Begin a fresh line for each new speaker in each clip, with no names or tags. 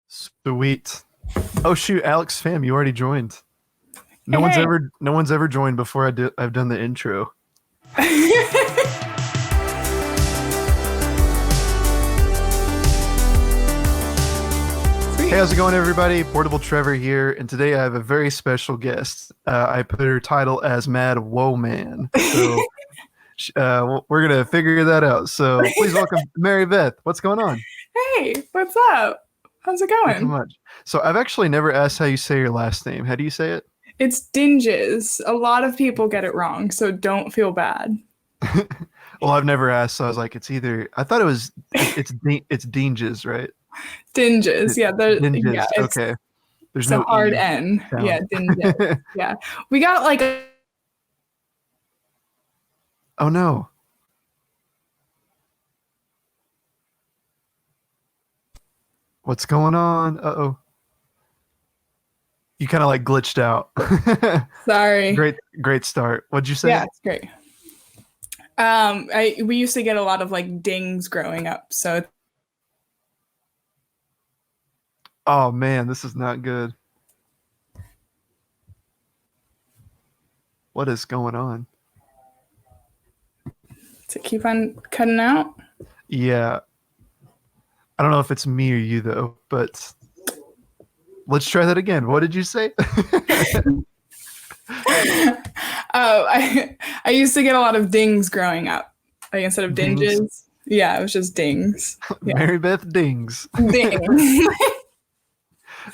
Sweet. Oh shoot, Alex fam, you already joined. No one's
Hey.
ever joined before I've done the intro. Hey,
Sweet.
how's it going, everybody? Portable Trevor here, and today I have a very special guest. I put her title as Mad Whoa Man, so we're gonna figure that out. So please welcome Marybeth. What's going on?
Hey, what's up? How's it
Not too
going?
much. So I've actually never asked how you say your last name. How do you say it?
It's dinges. A lot of people get it wrong, so don't feel bad.
Well, I've never asked, so I was like, it's either. I thought it was. It's Dinges, right?
Dinges. Yeah,
Dinges.
it's
Okay. There's
it's a
no
hard
E
N. Yeah,
sound.
dinges. Yeah. We got like
Oh no. What's going on? Uh-oh. You kind of like glitched out.
sorry.
Great start. What'd you say?
Yeah, it's great. We used to get a lot of like dings growing up, so
Oh man, this is not good. What is going on?
to keep on cutting out.
Yeah. I don't know if it's me or you though, but let's try that again. What did you say?
I used to get a lot of dings growing up. Like instead of
Dings.
dinges. Yeah, it was just dings. Yeah.
Mary Beth Dings.
Dings.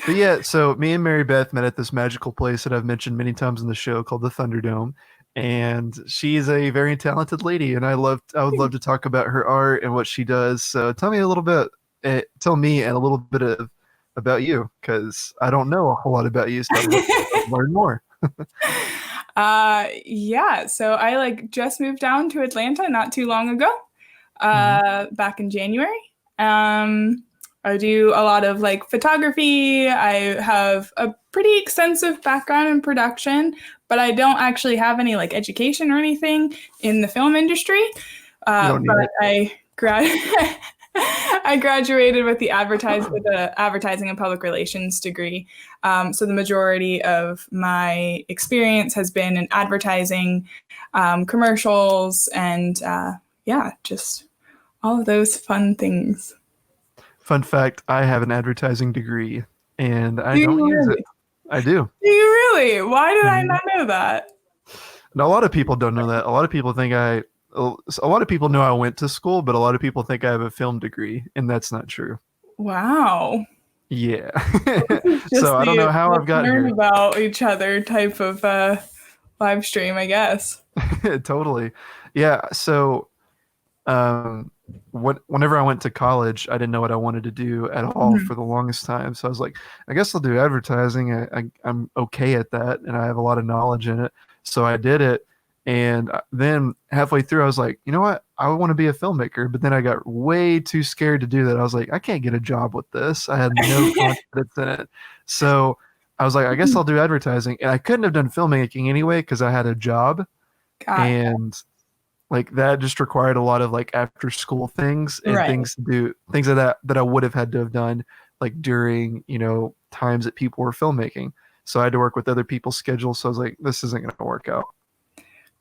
But yeah, so me and Mary Beth met at this magical place that I've mentioned many times in the show called the Thunderdome, and she's a very talented lady, and I would love to talk about her art and what she does. So tell me a little bit, tell me and a little bit of about you, because I don't know a whole lot about you, so I'd love to learn more.
Yeah, so I like just moved down to Atlanta not too long ago,
Hmm.
back in January. Um, I do a lot of like photography. I have a pretty extensive background in production, but I don't actually have any like education or anything in the film industry.
You don't need
But
it.
I graduated with the advertising and public relations degree. So the majority of my experience has been in advertising, commercials, and yeah, just all of those fun things.
Fun fact: I have an advertising degree, and I
Do you
don't use it.
really?
I do.
Do you really? Why did I
Mhm.
not know that?
And a lot of people don't know that. A lot of people think a lot of people know I went to school, but a lot of people think I have a film degree, and that's not true.
Wow.
Yeah.
This is
So
just
I don't
the
know how I've
let's
gotten
learn
here.
about each other type of live stream, I guess.
Totally. Yeah. So um, whenever I went to college, I didn't know what I wanted to do at all
Mhm.
for the longest time. So I was like, I guess I'll do advertising. I'm okay at that, and I have a lot of knowledge in it. So I did it, and then halfway through, I was like, you know what? I want to be a filmmaker. But then I got way too scared to do that. I was like, I can't get a job with this. I had no confidence in it. So I was like, I guess I'll do advertising, and I couldn't have done filmmaking anyway because I had a job
God,
and like that just required a lot of like after school things and
right.
things that I would have had to have done like during times that people were filmmaking. So I had to work with other people's schedules. So I was like, this isn't going to work out.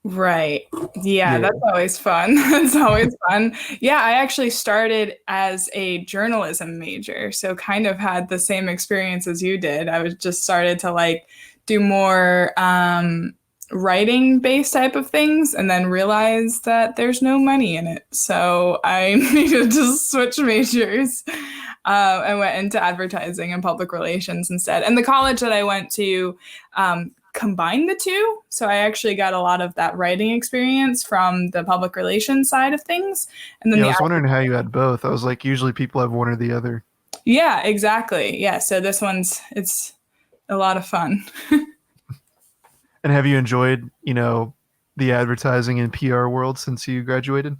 Right. Yeah,
Yeah.
that's always fun. That's always fun. Yeah, I actually started as a journalism major, so kind of had the same experience as you did. I was just started to like do more writing based type of things and then realized that there's no money in it. So I needed to switch majors and went into advertising and public relations instead. And the college that I went to combine the two. So I actually got a lot of that writing experience from the public relations side of things. And then
Yeah, I
the,
was wondering how you had both. I was like, usually people have one or the other.
yeah, exactly. Yeah. So this it's a lot of fun.
And have you enjoyed, the advertising and PR world since you graduated?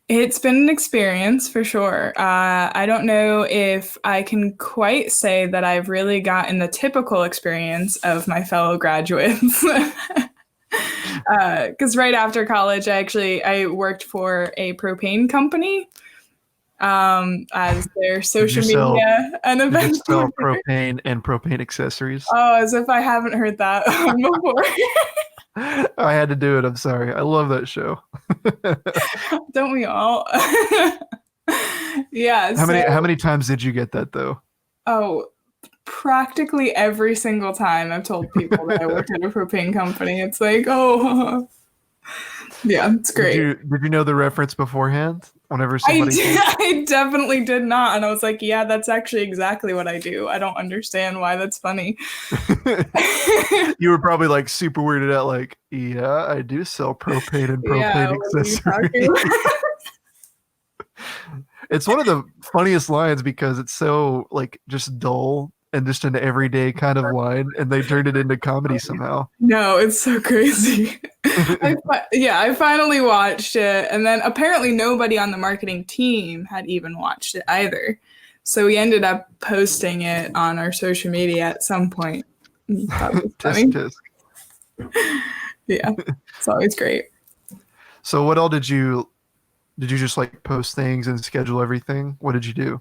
It's been an experience for sure. I don't know if I can quite say that I've really gotten the typical experience of my fellow graduates. Because right after college, I worked for a propane company. as their
Did you
social
sell
media and
did you
event
sell
coordinator.
propane and propane accessories?
Oh, as if I haven't heard that before.
I had to do it. I'm sorry. I love that show.
Don't we all? Yeah,
How
so
many times did you get that though?
oh, practically every single time I've told people that I work at a propane company, it's like, oh, yeah, it's great.
Did you know the reference beforehand? Whenever somebody told
I definitely did not. And I was like, yeah, that's actually exactly what I do. I don't understand why that's funny.
you, you were probably like super weirded out, like, yeah, I do sell propane and
Yeah,
propane
what are you talking
accessories.
about?
It's one of the funniest lines because it's so like just dull and just an everyday kind of line, and they turned it into comedy somehow.
No, it's so crazy. Yeah, I finally watched it, and then apparently nobody on the marketing team had even watched it either. So we ended up posting it on our social media at some point. That was
Tisk
funny.
tisk.
Yeah, it's always great.
So what all did you just like post things and schedule everything? What did you do?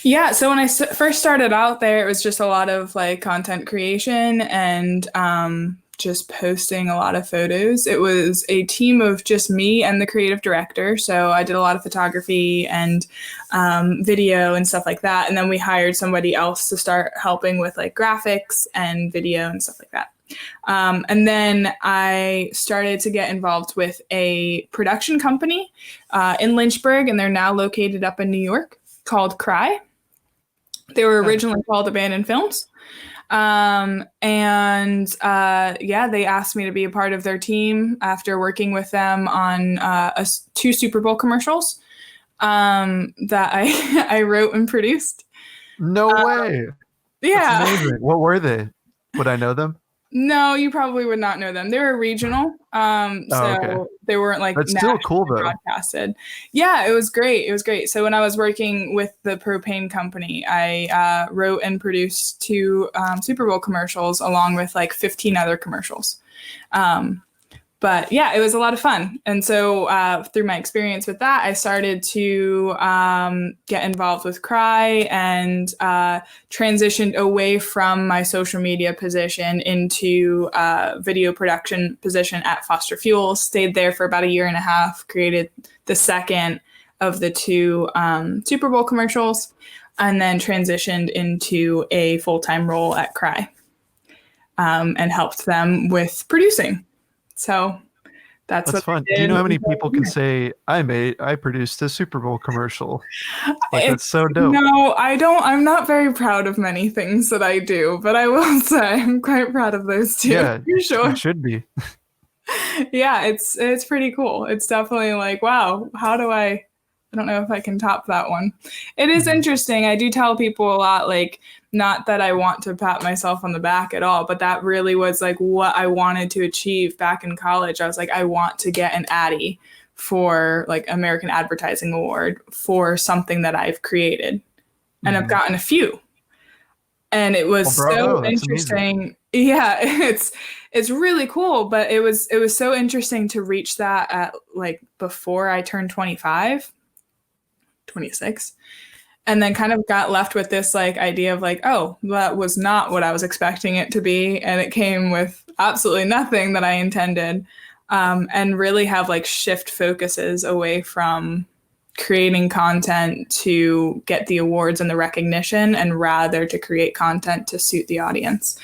Yeah, so when I first started out there, it was just a lot of like content creation and just posting a lot of photos. It was a team of just me and the creative director. So I did a lot of photography and video and stuff like that. And then we hired somebody else to start helping with like graphics and video and stuff like that. And then I started to get involved with a production company in Lynchburg, and they're now located up in New York called Cry. They were
Nice.
originally called Abandoned Films. Yeah, they asked me to be a part of their team after working with them on two Super Bowl commercials that I wrote and produced.
No way. That's
Yeah.
amazing. What were they? Would I know them?
No, you probably would not know them. They were regional,
Oh, okay.
so they weren't like
That's still cool
nationally
though.
broadcasted. Yeah, it was great. It was great. So when I was working with the propane company, I wrote and produced two Super Bowl commercials along with like 15 other commercials. Um, but yeah, it was a lot of fun. And so through my experience with that, I started to get involved with Cry and transitioned away from my social media position into video production position at Foster Fuel. Stayed there for about a year and a half, created the second of the two Super Bowl commercials, and then transitioned into a full-time role at Cry and helped them with producing. So that's
That's
what I
fun. Do you
did.
know how many people can say I produced a Super Bowl commercial? Like that's
It's
so dope.
no, I don't. I'm not very proud of many things that I do, but I will say I'm quite proud of those two
Yeah,
for
you
sure.
should be.
Yeah, it's pretty cool. It's definitely like, wow, how do I don't know if I can top that one. It is
Mhm.
interesting. I do tell people a lot, like, not that I want to pat myself on the back at all, but that really was like what I wanted to achieve back in college. I was like, I want to get an Addy for like American Advertising Award for something that I've created. And I've
Mhm.
gotten a few. And it
Well,
was so
bravo. That's amazing.
interesting. Yeah, it's really cool, but it was so interesting to reach that at like before I turned 25, 26, and then kind of got left with this like idea of like, oh, that was not what I was expecting it to be, and it came with absolutely nothing that I intended. And really have like shift focuses away from creating content to get the awards and the recognition, and rather to create content to suit the audience.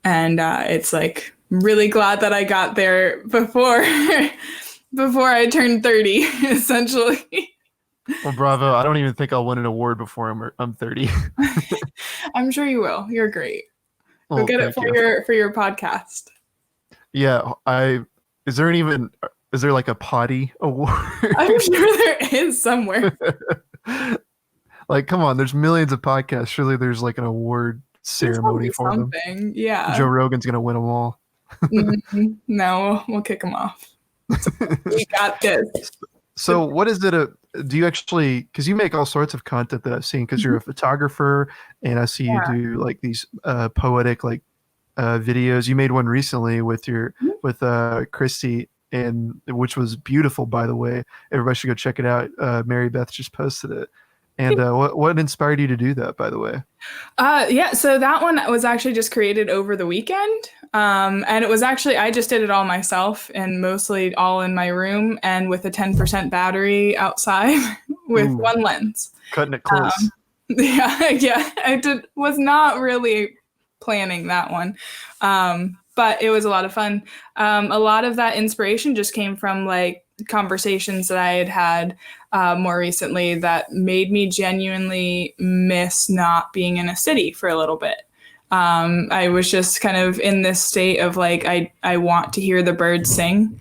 And it's like really glad that I got there before before I turned 30, essentially.
Well, bravo. I don't even think I'll win an award before I'm 30.
I'm sure you will. You're great. Go
Well,
get it
thank you.
for your podcast.
Yeah, I is there an even is there like a potty award?
I'm sure there is somewhere.
Like, come on, there's millions of podcasts. Surely there's like an award
There's
ceremony
probably
for them.
something. Yeah.
Joe Rogan's gonna win them all.
No, we'll kick them off. We got this.
So what is it? Do you actually, because you make all sorts of content that I've seen, because you're a photographer and I see you
Yeah.
do like these poetic like videos. You made one recently with your with Christy and which was beautiful, by the way. Everybody should go check it out. Marybeth just posted it. And what inspired you to do that, by the way?
Yeah, so that one was actually just created over the weekend. And it was actually, I just did it all myself and mostly all in my room and with a 10% battery outside with
Ooh,
one lens.
cutting it close.
Yeah, was not really planning that one. But it was a lot of fun. A lot of that inspiration just came from like conversations that I had had more recently that made me genuinely miss not being in a city for a little bit. I was just kind of in this state of like, I want to hear the birds sing.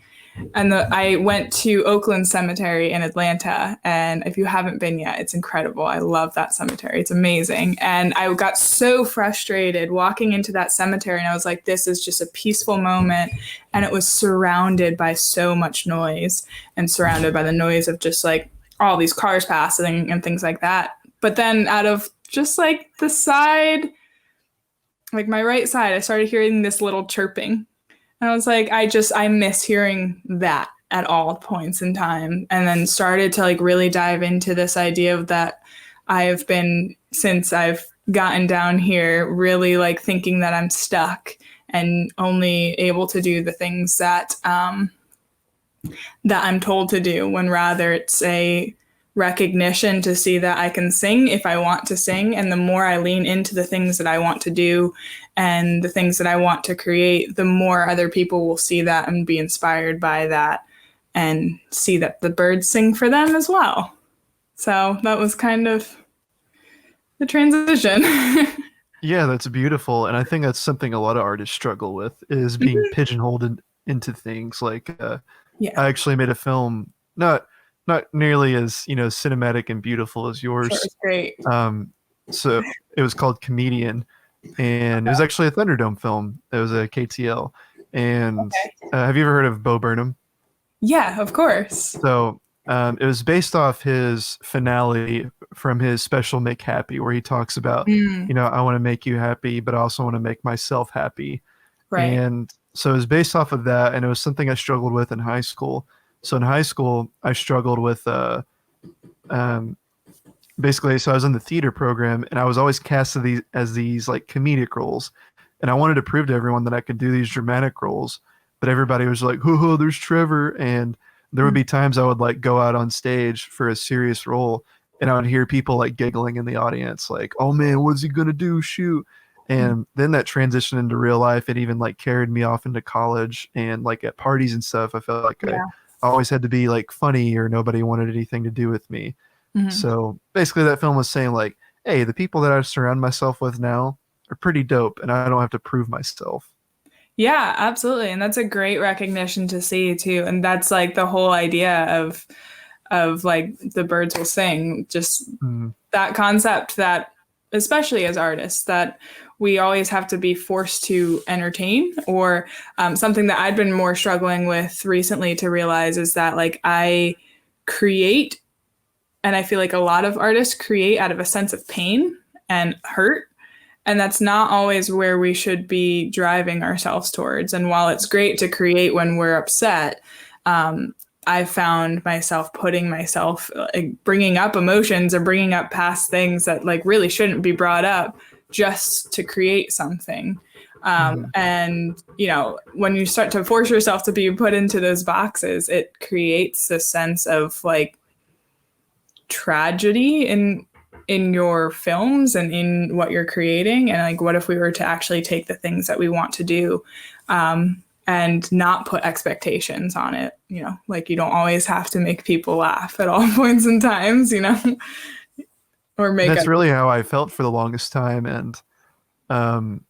And I went to Oakland Cemetery in Atlanta. And if you haven't been yet, it's incredible. I love that cemetery. It's amazing. And I got so frustrated walking into that cemetery. And I was like, this is just a peaceful moment. And it was surrounded by so much noise and surrounded by the noise of just like all these cars passing and things like that. But then out of just like the side, like my right side, I started hearing this little chirping. And I was like, I miss hearing that at all points in time. And then started to like really dive into this idea of that I have been, since I've gotten down here, really like thinking that I'm stuck and only able to do the things that that I'm told to do, when rather it's a recognition to see that I can sing if I want to sing. And the more I lean into the things that I want to do and the things that I want to create, the more other people will see that and be inspired by that and see that the birds sing for them as well. So that was kind of the transition.
Yeah, that's beautiful. And I think that's something a lot of artists struggle with is being pigeonholed into things. Like
Yeah,
I actually made a film, not nearly as, cinematic and beautiful as
sure,
yours.
it's great.
So it was called Comedian, and it was actually a Thunderdome film. It was a KTL. And have you ever heard of Bo Burnham?
Yeah, of course.
So it was based off his finale from his special Make Happy, where he talks about,
Mm,
I want to make you happy, but I also want to make myself happy.
right.
And so it was based off of that, and it was something I struggled with in high school. So in high school, I struggled with um, basically. So I was in the theater program, and I was always cast as these like comedic roles, and I wanted to prove to everyone that I could do these dramatic roles. But everybody was like, "Oh, there's Trevor," and there would be times I would like go out on stage for a serious role, and I would hear people like giggling in the audience, like, "Oh man, what's he gonna do? Shoot!" And then that transitioned into real life. It even like carried me off into college and like at parties and stuff. I felt like I
Yeah.
always had to be like funny or nobody wanted anything to do with me.
Mhm.
So basically that film was saying like, hey, the people that I surround myself with now are pretty dope and I don't have to prove myself.
Yeah, absolutely. And that's a great recognition to see too. And that's like the whole idea of like the birds will sing, just
Mm,
that concept that especially as artists that we always have to be forced to entertain or something that I'd been more struggling with recently to realize is that like I create and I feel like a lot of artists create out of a sense of pain and hurt. And that's not always where we should be driving ourselves towards. And while it's great to create when we're upset, I found myself putting myself, like, bringing up emotions or bringing up past things that like really shouldn't be brought up just to create something.
mhm.
And, when you start to force yourself to be put into those boxes, it creates this sense of like tragedy in your films and in what you're creating. And like what if we were to actually take the things that we want to do and not put expectations on it, like you don't always have to make people laugh at all points in times, or make
That's
up.
really how I felt for the longest time. And um,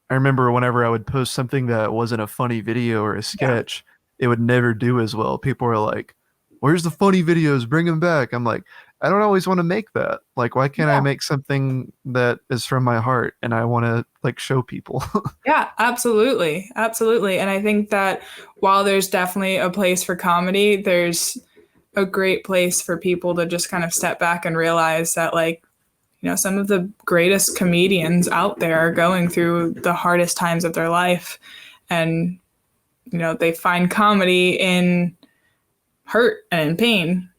I remember whenever I would post something that wasn't a funny video or a
Yeah,
sketch, it would never do as well. People were like, "Where's the funny videos? Bring them back." I'm like, I don't always want to make that. Like, why can't I
yeah,
make something that is from my heart and I want to like show people?
yeah, absolutely, absolutely. And I think that while there's definitely a place for comedy, there's a great place for people to just kind of step back and realize that like some of the greatest comedians out there are going through the hardest times of their life and they find comedy in hurt and in pain.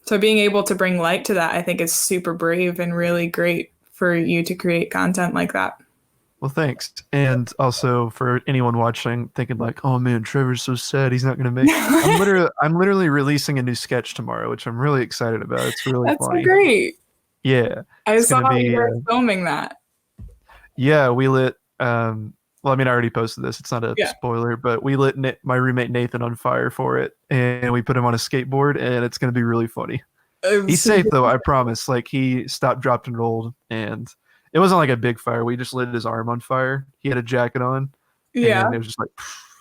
So being able to bring light to that, I think, is super brave and really great for you to create content like that.
Well, thanks. And also for anyone watching thinking like, "Oh man, Trevor's so sad. He's not going to make." I'm literally releasing a new sketch tomorrow, which I'm really excited about. It's really
That's so
funny.
great.
Yeah.
I
It's going to
saw you
be
were filming that.
yeah, we lit well, I mean, I already posted this. It's not a
Yeah.
spoiler, but we lit my roommate Nathan on fire for it, and we put him on a skateboard, and it's going to be really funny. He's safe though, I promise. Like he stopped, dropped, and rolled, and it wasn't like a big fire. We just lit his arm on fire. He had a jacket on,
Yeah.
and it was just like,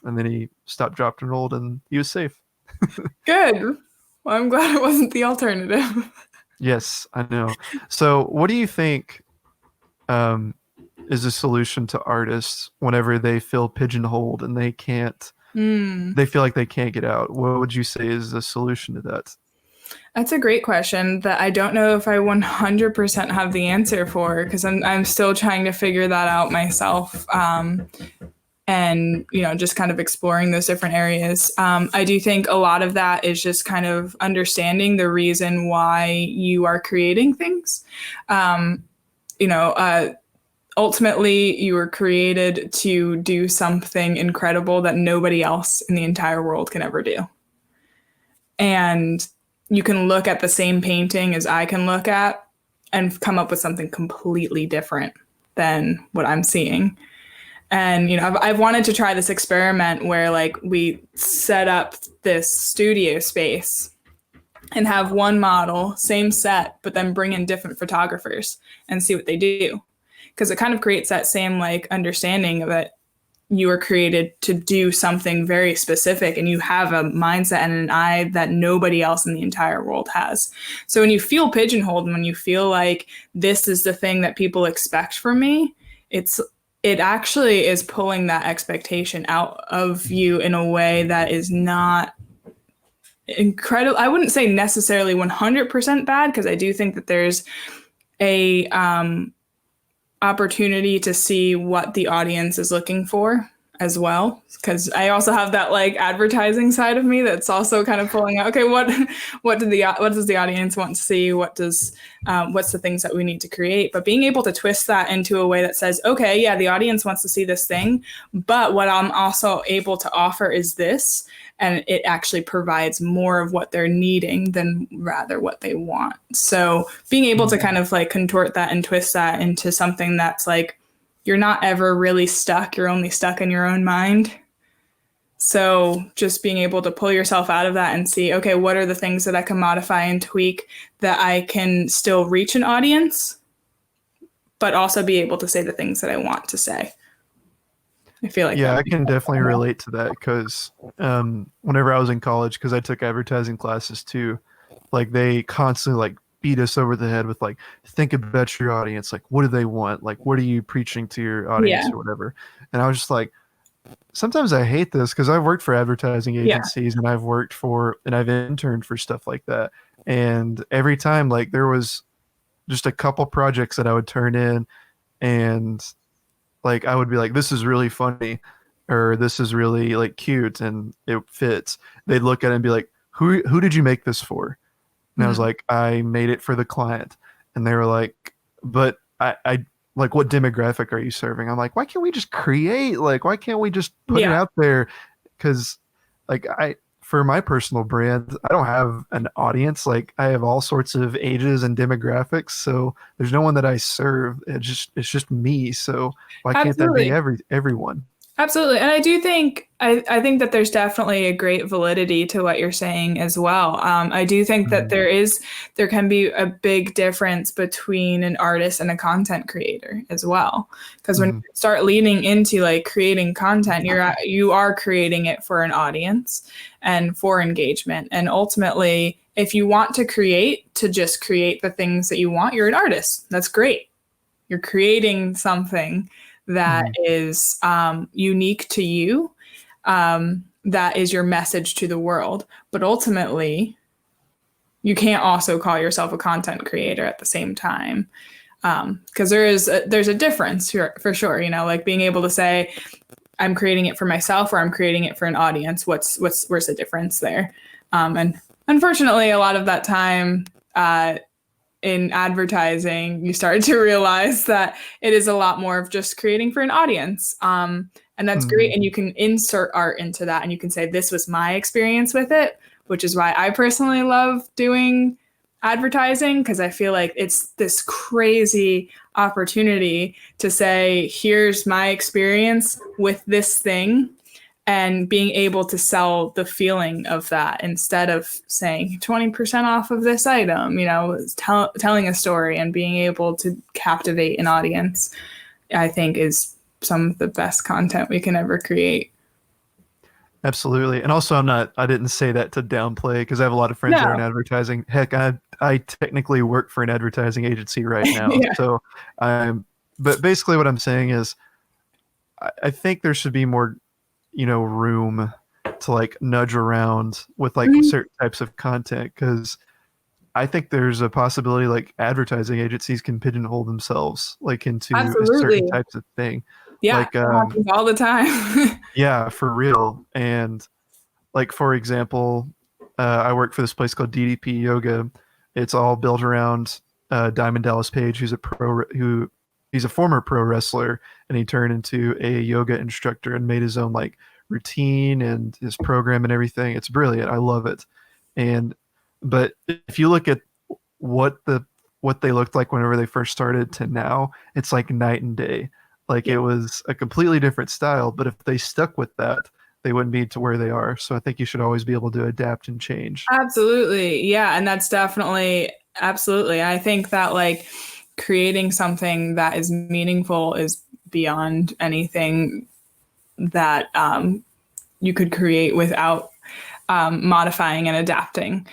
and then he stopped, dropped, and rolled, and he was safe.
Good. Well, I'm glad it wasn't the alternative.
Yes, I know. So, what do you think is a solution to artists whenever they feel pigeonholed and they can't? They feel like they can't get out. What would you say is the solution to that?
That's a great question that I don't know if I 100% have the answer for, because I'm still trying to figure that out myself. And just kind of exploring those different areas. I do think a lot of that is just kind of understanding the reason why you are creating things. Ultimately, you were created to do something incredible that nobody else in the entire world can ever do. And you can look at the same painting as I can look at and come up with something completely different than what I'm seeing. And, I've wanted to try this experiment where like we set up this studio space and have one model, same set, but then bring in different photographers and see what they do. Because it kind of creates that same like understanding of it. You were created to do something very specific, and you have a mindset and an eye that nobody else in the entire world has. So when you feel pigeonholed and when you feel like this is the thing that people expect from me, it actually is pulling that expectation out of you in a way that is not incredible. I wouldn't say necessarily 100% bad, because I do think that there's a opportunity to see what the audience is looking for as well, because I also have that like advertising side of me that's also kind of pulling out, okay, what does the audience want to see, what's the things that we need to create, but being able to twist that into a way that says, okay, yeah, the audience wants to see this thing, but what I'm also able to offer is this, and it actually provides more of what they're needing than rather what they want. So being able to kind of like contort that and twist that into something that's like, you're not ever really stuck. You're only stuck in your own mind. So just being able to pull yourself out of that and see, okay, what are the things that I can modify and tweak that I can still reach an audience, but also be able to say the things that I want to say. I feel like
I can definitely relate to that, because whenever I was in college, because I took advertising classes too, like they constantly like beat us over the head with like, think about your audience, like what do they want, like what are you preaching to your audience or whatever. And I was just like, sometimes I hate this, because I've worked for advertising agencies and I've interned for stuff like that, and every time like there was just a couple projects that I would turn in, and like I would be like, this is really funny, or this is really like cute and it fits. They'd look at it and be like, who did you make this for? And I was like, I made it for the client. And they were like, but I like, what demographic are you serving? I'm like, why can't we just create? Like, why can't we just put it out there? Because like for my personal brand, I don't have an audience. Like I have all sorts of ages and demographics. So there's no one that I serve. It's just me. So why can't that be everyone?
Absolutely. And I do think, I think that there's definitely a great validity to what you're saying as well. I do think that there can be a big difference between an artist and a content creator as well. Because when you start leaning into like creating content, you are creating it for an audience and for engagement. And ultimately, if you want to just create the things that you want, you're an artist. That's great. You're creating something that is unique to you, that is your message to the world. But ultimately, you can't also call yourself a content creator at the same time, because there's a difference here, for sure. Like being able to say, I'm creating it for myself or I'm creating it for an audience. Where's the difference there? And unfortunately, a lot of that time in advertising, you started to realize that it is a lot more of just creating for an audience. And that's great. And you can insert art into that and you can say, this was my experience with it, which is why I personally love doing advertising, because I feel like it's this crazy opportunity to say, here's my experience with this thing, and being able to sell the feeling of that instead of saying 20% off of this item, telling a story and being able to captivate an audience, I think is some of the best content we can ever create.
Absolutely. And also I didn't say that to downplay, because I have a lot of friends that are in advertising. Heck, I technically work for an advertising agency right now.
Yeah.
So but basically what I'm saying is I think there should be more, room to like nudge around with like certain types of content, because I think there's a possibility like advertising agencies can pigeonhole themselves like into certain types of thing.
Yeah,
like
it happens all the time.
yeah, for real. And like, for example, I work for this place called DDP Yoga. It's all built around Diamond Dallas Page, who's he's a former pro wrestler, and he turned into a yoga instructor and made his own like routine and his program and everything. It's brilliant. I love it. But if you look at what they looked like whenever they first started to now, it's like night and day. Like, it was a completely different style, but if they stuck with that, they wouldn't be to where they are. So I think you should always be able to adapt and change.
Absolutely. Yeah. And that's definitely, absolutely. I think that like creating something that is meaningful is beyond anything that you could create without modifying and adapting.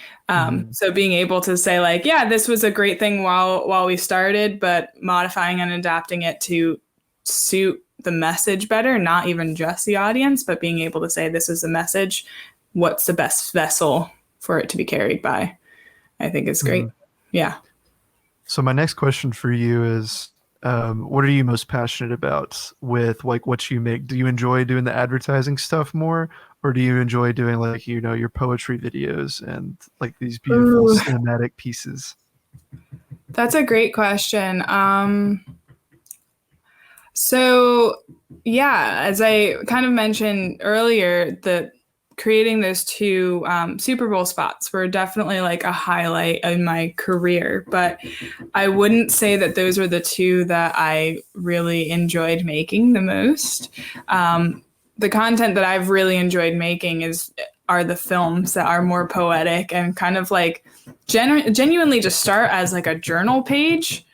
So being able to say like, yeah, this was a great thing while we started, but modifying and adapting it to suit the message better, not even just the audience, but being able to say, this is the message. What's the best vessel for it to be carried by? I think is great. Yeah.
So my next question for you is, what are you most passionate about with like what you make? Do you enjoy doing the advertising stuff more, or do you enjoy doing like, your poetry videos and like these beautiful cinematic pieces?
That's a great question. So yeah, as I kind of mentioned earlier, that creating those two Super Bowl spots were definitely like a highlight in my career, but I wouldn't say that those were the two that I really enjoyed making the most. The content that I've really enjoyed making are the films that are more poetic and kind of like genuinely just start as like a journal page.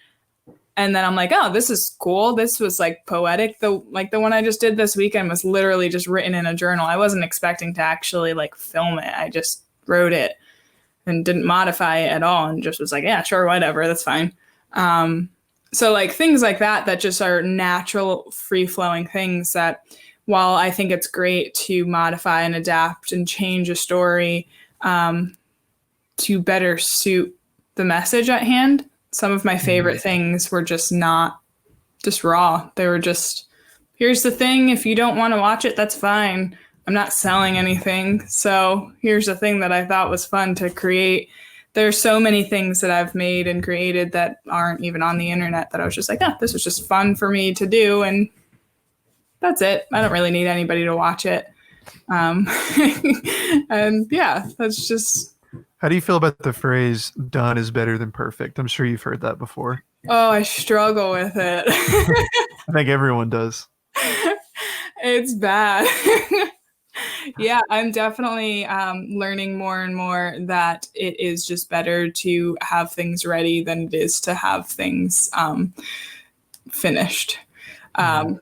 And then I'm like, oh, this is cool. This was like poetic. The one I just did this weekend was literally just written in a journal. I wasn't expecting to actually like film it. I just wrote it and didn't modify it at all, and just was like, yeah, sure, whatever, that's fine. So like things like that just are natural, free flowing things that, while I think it's great to modify and adapt and change a story to better suit the message at hand, some of my favorite things were just not just raw. They were just, here's the thing. If you don't want to watch it, that's fine. I'm not selling anything. So here's the thing that I thought was fun to create. There's so many things that I've made and created that aren't even on the internet that I was just like, this was just fun for me to do. And that's it. I don't really need anybody to watch it. And yeah, that's just.
How do you feel about the phrase "done is better than perfect"? I'm sure you've heard that before.
Oh, I struggle with it.
I think everyone does.
It's bad. Yeah, I'm definitely learning more and more that it is just better to have things ready than it is to have things finished.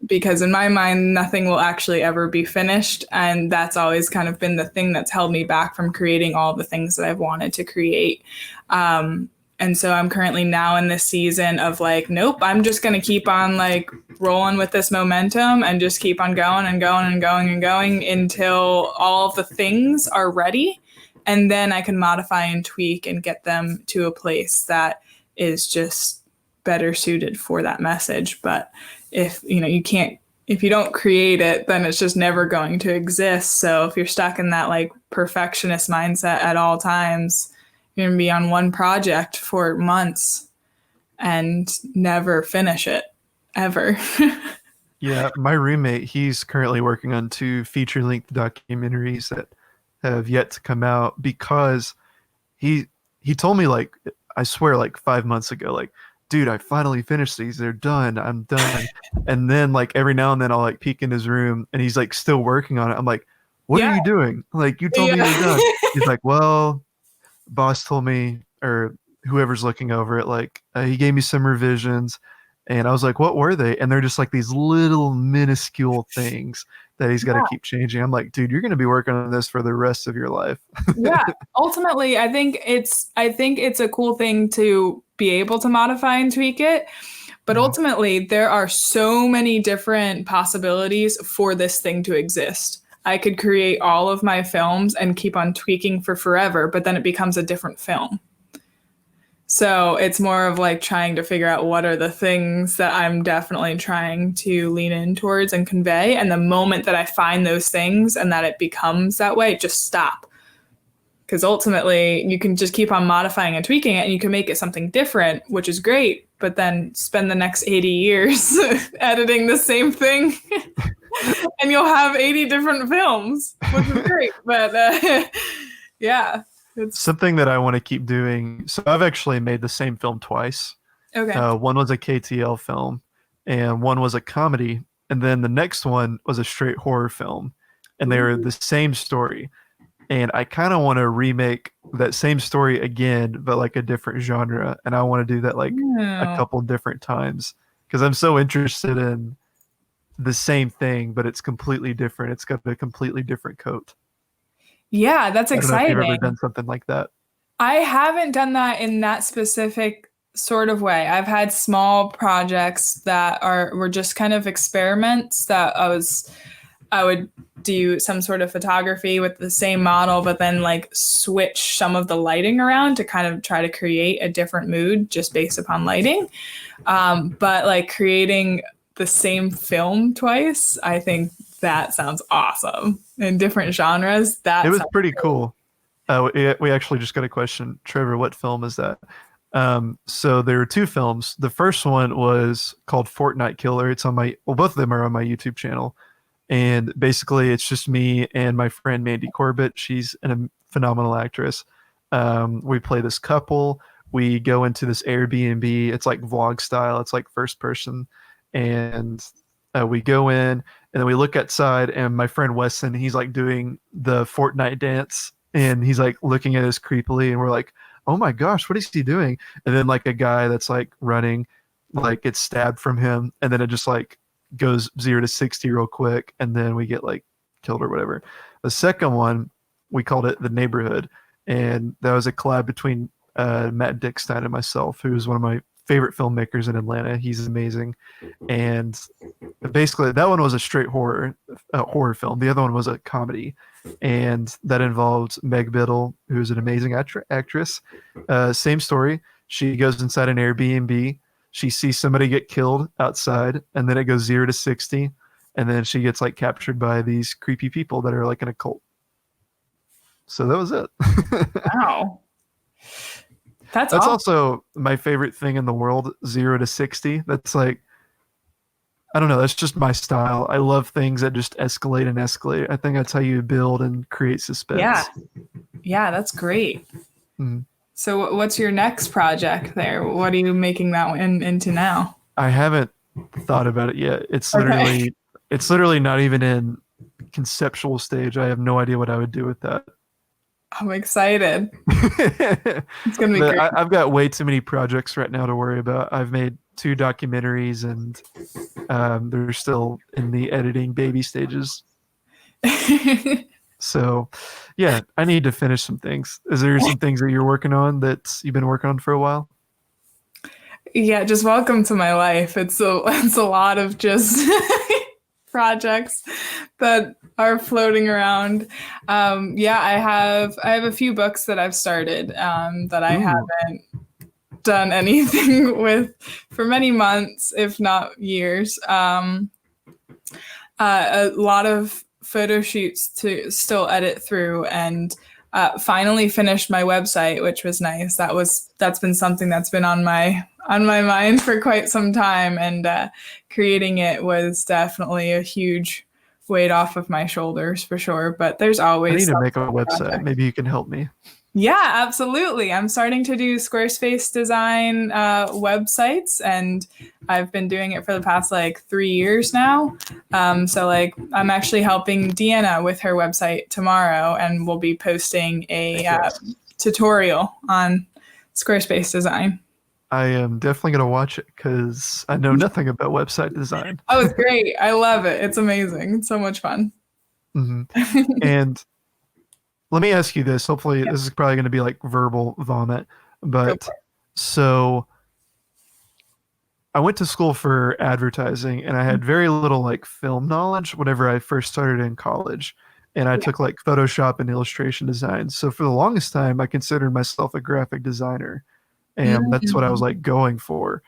Because in my mind, nothing will actually ever be finished. And that's always kind of been the thing that's held me back from creating all the things that I've wanted to create. And so I'm currently now in this season of like, nope, I'm just going to keep on like rolling with this momentum and just keep on going and going and going and going until all of the things are ready. And then I can modify and tweak and get them to a place that is just better suited for that message. But if you can't if you don't create it, then it's just never going to exist. So if you're stuck in that like perfectionist mindset at all times, you're going to be on one project for months and never finish it ever.
Yeah, my roommate, he's currently working on two feature-length documentaries that have yet to come out because he he told me like I swear like 5 months ago, like, dude, I finally finished these. They're done. I'm done. And then like every now and then I'll like peek in his room and he's like still working on it. I'm like, what are
Yeah.
you doing? Like you told me you were
Yeah.
done. He's like, well, boss told me, or whoever's looking over it, like he gave me some revisions, and I was like, what were they? And they're just like these little minuscule things that he's got to keep changing. I'm like, dude, you're going to be working on this for the rest of your life.
Yeah. Ultimately, I think it's a cool thing to be able to modify and tweak it. But
Mhm.
ultimately, there are so many different possibilities for this thing to exist. I could create all of my films and keep on tweaking for forever, but then it becomes a different film. So it's more of like trying to figure out what are the things that I'm definitely trying to lean in towards and convey. And the moment that I find those things and that it becomes that way, just stop. Because ultimately, you can just keep on modifying and tweaking it and you can make it something different, which is great. But then spend the next 80 years editing the same thing and you'll have 80 different films, which is great. But yeah, it's
Something that I want to keep doing. So I've actually made the same film twice.
okay.
One was a KTL film, and one was a comedy, and then the next one was a straight horror film, and they were
Ooh.
the same story. And I kind of want to remake that same story again, but like a different genre. And I want to do that like a
Oh.
couple different times because I'm so interested in the same thing, but it's completely different. It's got a completely different coat.
Yeah, that's
I don't know if you've ever
exciting.
done something like that.
I haven't done that in that specific sort of way. I've had small projects that are were just kind of experiments that I would do some sort of photography with the same model, but then like switch some of the lighting around to kind of try to create a different mood just based upon lighting. But like creating the same film twice, I think that sounds awesome. In different genres,
It
that
was
sounds
pretty
great.
cool. We actually just got a question. Trevor, what film is that? So there were two films. The first one was called Fortnight Killer. It's on my, well, both of them are on my YouTube channel. And basically, it's just me and my friend Mandy Corbett. She's a phenomenal actress. We play this couple. We go into this Airbnb. It's like vlog style. It's like first person, and we go in, and then we look outside. And my friend Weston, he's like doing the Fortnite dance, and he's like looking at us creepily, and we're like, "Oh my gosh, what is he doing?" And then like a guy that's like running, like gets stabbed from him, and then it just like goes 0 to 60 real quick, and then we get like killed or whatever. The second one, we called it The Neighborhood, and that was a collab between Matt Dickstein and myself, who's one of my favorite filmmakers in Atlanta. He's amazing, and basically that one was a straight horror film. The other one was a comedy, and that involved Meg Biddle, who's an amazing actress. Same story. She goes inside an Airbnb. She sees somebody get killed outside, and then it goes 0 to 60, and then she gets like captured by these creepy people that are like in a cult. So that was it.
Wow. That's
That's
awesome.
also my favorite thing in the world, 0 to 60. That's like, I don't know, that's just my style. I love things that just escalate and escalate. I think that's how you build and create
Yeah.
suspense.
Yeah, that's great.
Mm.
So what's your next project there? What are you making that one into now?
I haven't thought about it yet.
Okay.
It's literally not even in conceptual stage. I have no idea what I would do with that.
I'm excited. It's gonna be
But
great.
I've got way too many projects right now to worry about. I've made two documentaries, and they're still in the editing baby stages. So, yeah, I need to finish some things. Is there some things that you're working on that you've been working on for a while?
Yeah, just welcome to my life. It's a lot of just projects that are floating around. Yeah, I have a few books that I've started that I
Ooh,
haven't done anything with for many months, if not years. A lot of photo shoots to still edit through, and finally finished my website, which was nice. That's been something that's been on my mind for quite some time, and creating it was definitely a huge weight off of my shoulders for sure. But there's
I need
always
to make a
some
website.
project.
Maybe you can help me.
Yeah, absolutely. I'm starting to do Squarespace design websites, and I've been doing it for the past like 3 years now. So like I'm actually helping Deanna with her website tomorrow, and we'll be posting a
Yes.
tutorial on Squarespace design.
I am definitely going to watch it because I know nothing about website design.
Oh, it's great. I love it. It's amazing. It's so much fun.
hmm And let me ask you this. Hopefully,
Yeah,
this is probably going to be like verbal vomit.
go
But
for
so I went to school for advertising and I
it.
had very little like film knowledge whenever I first started in college. And I
Yeah.
took like Photoshop and illustration design. So for the longest time, I considered myself a graphic designer. And that's what I was
Mm.
like going for.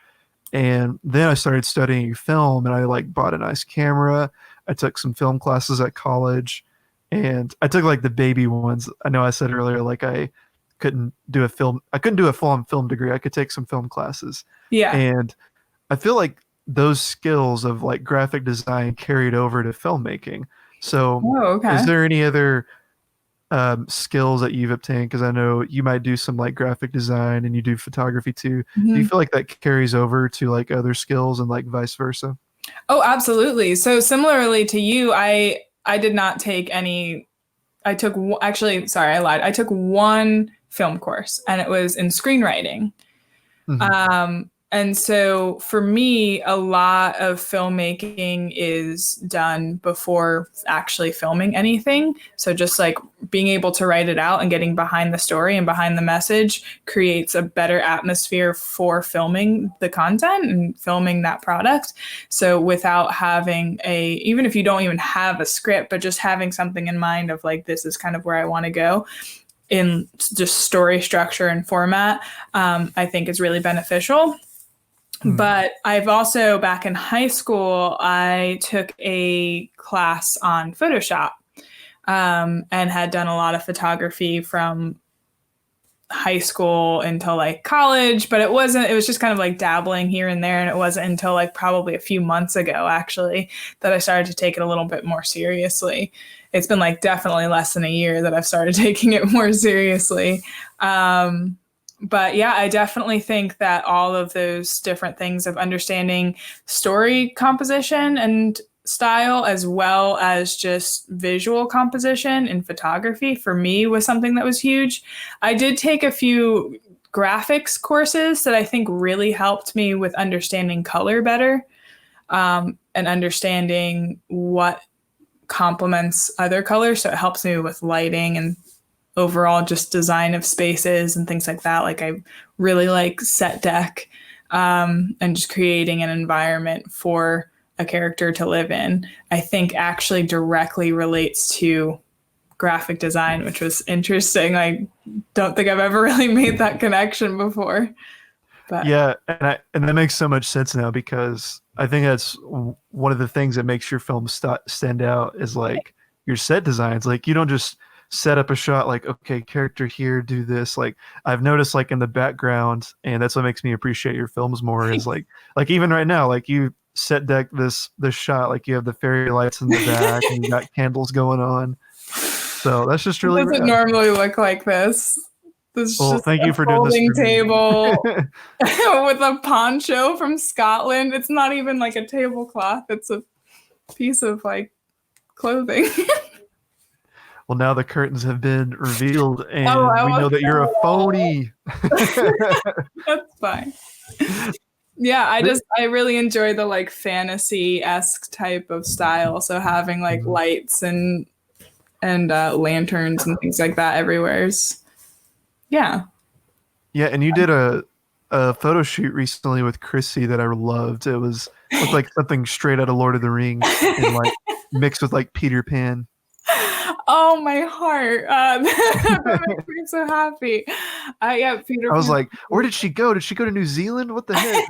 And then I started studying film and I like bought a nice camera. I took some film classes at college and I took like the baby ones. I know I said earlier like I couldn't do a full on film degree. I could take some film classes.
Yeah.
And I feel like those skills of like graphic design carried over to filmmaking. So
Oh,
is
okay.
there any other skills that you've obtained? Because I know you might do some like graphic design and you do photography too. Do you
Mhm.
feel like that carries over to like other skills and like vice versa?
Oh, absolutely. So similarly to you, I did not take any. Actually, sorry, I lied. I took one film course, and it was in screenwriting.
hmm
And so for me, a lot of filmmaking is done before actually filming anything. So just like being able to write it out and getting behind the story and behind the message creates a better atmosphere for filming the content and filming that product. So without having even if you don't even have a script, but just having something in mind of like, this is kind of where I want to go in just story structure and format, I think is really beneficial.
hmm
But I've also, back in high school, I took a class on Photoshop, and had done a lot of photography from high school until like college, but it was just kind of like dabbling here and there. And it wasn't until like probably a few months ago, actually, that I started to take it a little bit more seriously. It's been like definitely less than a year that I've started taking it more seriously. Um, but yeah, I definitely think that all of those different things of understanding story composition and style, as well as just visual composition and photography, for me was something that was huge. I did take a few graphics courses that I think really helped me with understanding color better, and understanding what complements other colors. So it helps me with lighting and overall just design of spaces and things like that. Like I really like set deck, and just creating an environment for a character to live in. I think actually directly relates to graphic design, which was interesting. I don't think I've ever really made that connection before. But
Yeah, and that makes so much sense now because I think that's one of the things that makes your film stand out is like your set designs. Like you don't just set up a shot like okay, character here, do this. Like I've noticed like in the background, and that's what makes me appreciate your films more is like even right now, like you set deck this shot, like you have the fairy lights in the back and you got candles going on. So that's just
it
really
doesn't
rad.
normally look like this. This is
Well,
just
thank
a
you for doing this
folding
for me.
table with a poncho from Scotland. It's not even like a tablecloth, it's a piece of like clothing.
Well, now the curtains have been revealed,
Oh,
and
I
we
was
know that you're a phony.
that's fine. Yeah, I really enjoy the like fantasy-esque type of style. So having like
Mhm.
lights and lanterns and things like that everywhere is, yeah.
Yeah, and you did a photo shoot recently with Chrissy that I loved. It was looked like something straight out of Lord of the Rings and like mixed with like Peter Pan.
Oh, my heart. That makes me so happy. Yeah, Peter
I was
Pan.
like, where did she go? Did she go to New Zealand? What the heck?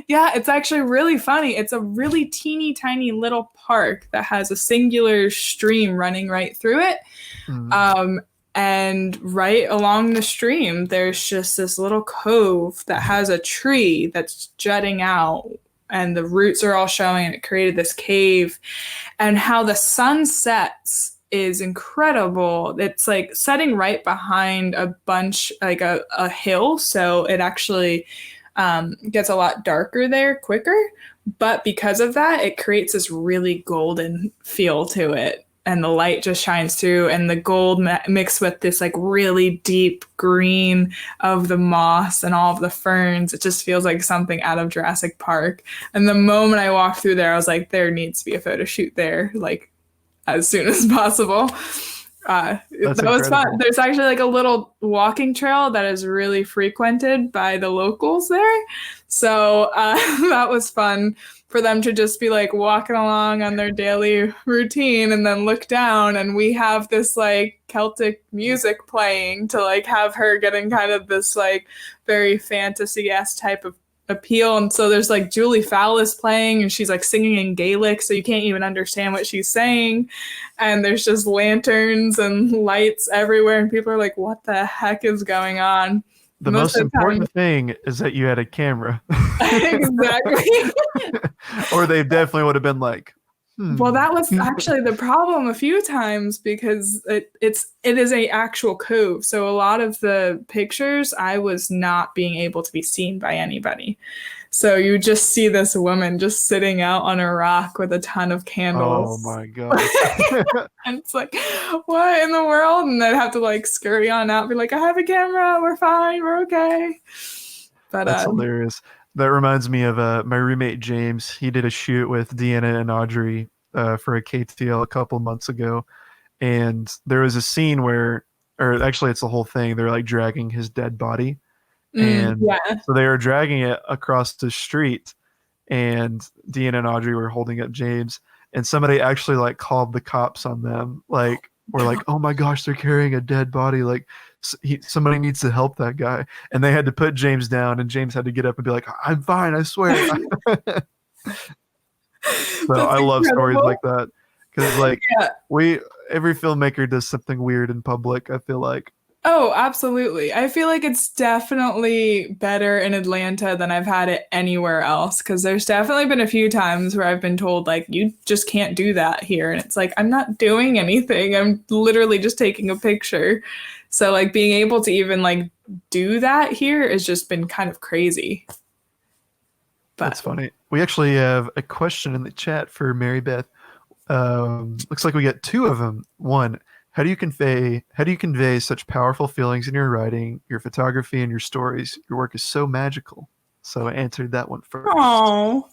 Yeah, it's actually really funny. It's a really teeny tiny little park that has a singular stream running right through it.
Mm.
Um, and right along the stream, there's just this little cove that has a tree that's jutting out, and the roots are all showing, and it created this cave. And how the sun sets is incredible. It's like setting right behind a bunch, like a hill. So it actually gets a lot darker there quicker. But because of that, it creates this really golden feel to it. And the light just shines through, and the gold mixed with this like really deep green of the moss and all of the ferns. It just feels like something out of Jurassic Park. And the moment I walked through there, I was like, there needs to be a photo shoot there, like as soon as possible.
That's
That was fun.
incredible.
There's actually like a little walking trail that is really frequented by the locals there. So that was fun for them to just be like walking along on their daily routine and then look down, and we have this like Celtic music playing to like have her getting kind of this like very fantasy-esque type of appeal. And so there's like Julie Fowlis playing, and she's like singing in Gaelic, so you can't even understand what she's saying. And there's just lanterns and lights everywhere, and people are like, what the heck is going on?
The
Most
most
of the time.
important thing is that you had a camera.
Exactly.
Or they definitely would have been like,
Well,
hmm.
that was actually the problem a few times, because it is a actual cove. So a lot of the pictures I was not being able to be seen by anybody. So you just see this woman just sitting out on a rock with a ton of
Oh
candles.
my gosh.
And it's like, what in the world? And I'd have to like scurry on out, be like, I have a camera, we're fine, we're okay. But
That's hilarious. That reminds me of my roommate James. He did a shoot with Deanna and Audrey for a KTL a couple months ago, and there was a scene where, or actually, it's the whole thing. They're like dragging his dead body, and
yeah.
so they were dragging it across the street, and Deanna and Audrey were holding up James, and somebody actually like called the cops on them, like, we're like, oh my gosh, they're carrying a dead body, like somebody needs to help that guy, and they had to put James down, and James had to get up and be like, I'm fine, I swear. So
That's
I love stories
incredible.
like that because like
Yeah.
we every filmmaker does something weird in public, I feel like.
Oh, absolutely. I feel like it's definitely better in Atlanta than I've had it anywhere else, because there's definitely been a few times where I've been told, like, you just can't do that here. And it's like, I'm not doing anything. I'm literally just taking a picture. So, like, being able to even, like, do that here has just been kind of crazy.
That's
But
funny. We actually have a question in the chat for Marybeth. Looks like we get two of them. One, how do you convey such powerful feelings in your writing, your photography, and your stories? Your work is so magical. So I answered that one first.
oh,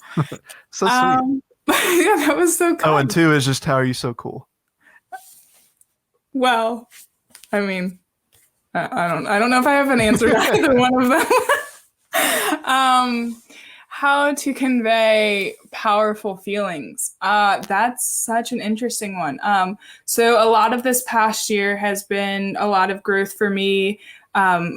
So sweet.
yeah, that was so
Oh, and
kind.
two is just how are you so cool?
Well, I mean, I don't know if I have an answer to either one of them. um, how to convey powerful feelings. That's such an interesting one. So a lot of this past year has been a lot of growth for me,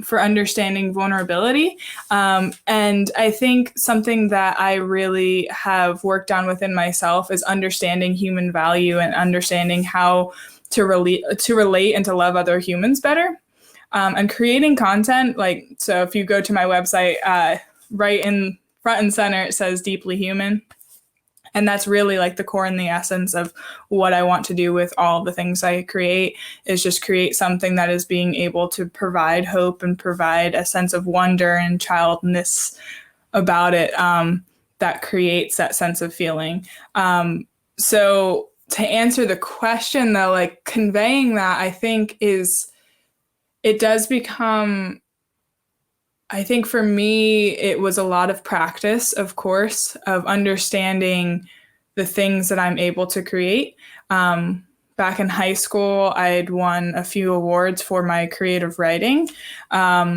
for understanding vulnerability. And I think something that I really have worked on within myself is understanding human value and understanding how to relate and to love other humans better. And creating content, like, so if you go to my website, right in front and center, it says deeply human. And that's really like the core and the essence of what I want to do with all the things I create, is just create something that is being able to provide hope and provide a sense of wonder and childness about it, that creates that sense of feeling. So to answer the question though, like conveying that, I think it does become, I think for me, it was a lot of practice, of course, of understanding the things that I'm able to create. Back in high school, I'd won a few awards for my creative writing. But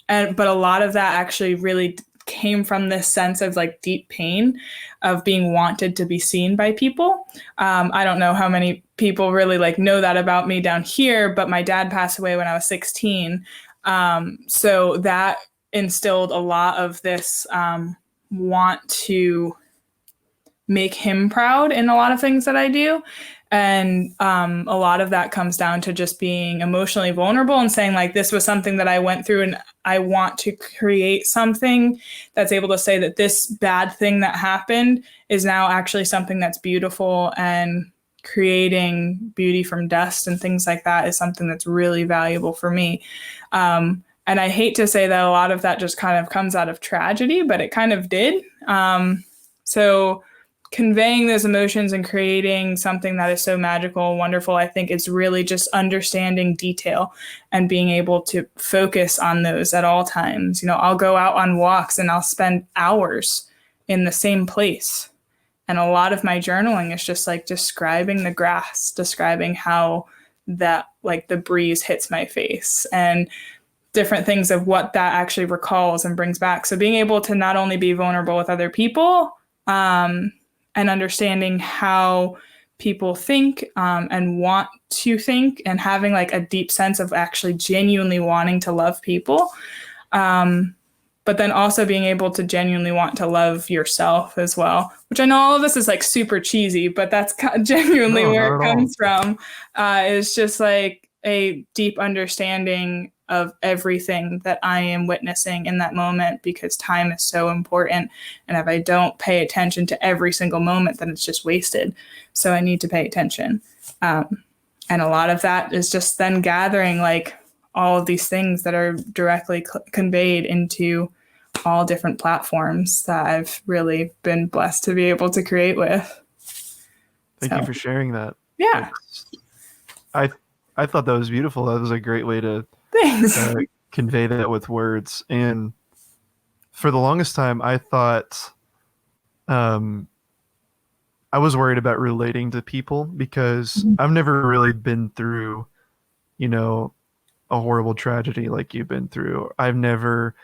a lot of that actually really came from this sense of like deep pain of being wanted to be seen by people. I don't know how many people really like know that about me down here, but my dad passed away when I was 16. So that instilled a lot of this want to make him proud in a lot of things that I do. And a lot of that comes down to just being emotionally vulnerable and saying, like, this was something that I went through, and I want to create something that's able to say that this bad thing that happened is now actually something that's beautiful, and creating beauty from dust and things like that is something that's really valuable for me. And I hate to say that a lot of that just kind of comes out of tragedy, but it kind of did. So conveying those emotions and creating something that is so magical and wonderful, I think is really just understanding detail and being able to focus on those at all times. You know, I'll go out on walks and I'll spend hours in the same place. And a lot of my journaling is just like describing the grass, describing how that, like, the breeze hits my face, and different things of what that actually recalls and brings back. So being able to not only be vulnerable with other people, and understanding how people think and want to think, and having like a deep sense of actually genuinely wanting to love people. But then also being able to genuinely want to love yourself as well, which I know all of this is like super cheesy, but that's genuinely where it comes from. Is just like a deep understanding of everything that I am witnessing in that moment, because time is so important. And if I don't pay attention to every single moment, then it's just wasted. So I need to pay attention. And a lot of that is just then gathering like all of these things that are directly conveyed into all different platforms that I've really been blessed to be able to create with.
Thank you for sharing that.
Yeah.
I thought that was beautiful. That was a great way to convey that with words. And for the longest time, I thought I was worried about relating to people, because I've never really been through, you know, a horrible tragedy like you've been through. I've never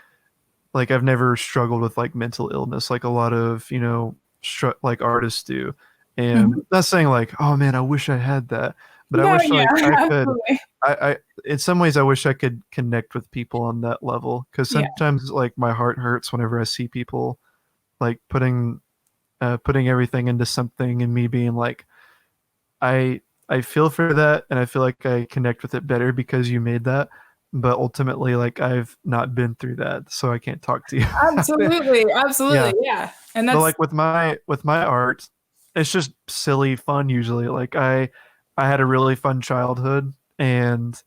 struggled with like mental illness like a lot of, you know, like artists do. And not saying like, oh man, I wish I had that, but I wish like I could. I in some ways I wish I could connect with people on that level, because sometimes like my heart hurts whenever I see people like putting everything into something, and me being like, I feel for that, and I feel like I connect with it better because you made that. But ultimately, like, I've not been through that, so I can't talk to you.
Absolutely. Yeah. And that's,
but like with my art, it's just silly fun usually. Like I had a really fun childhood, and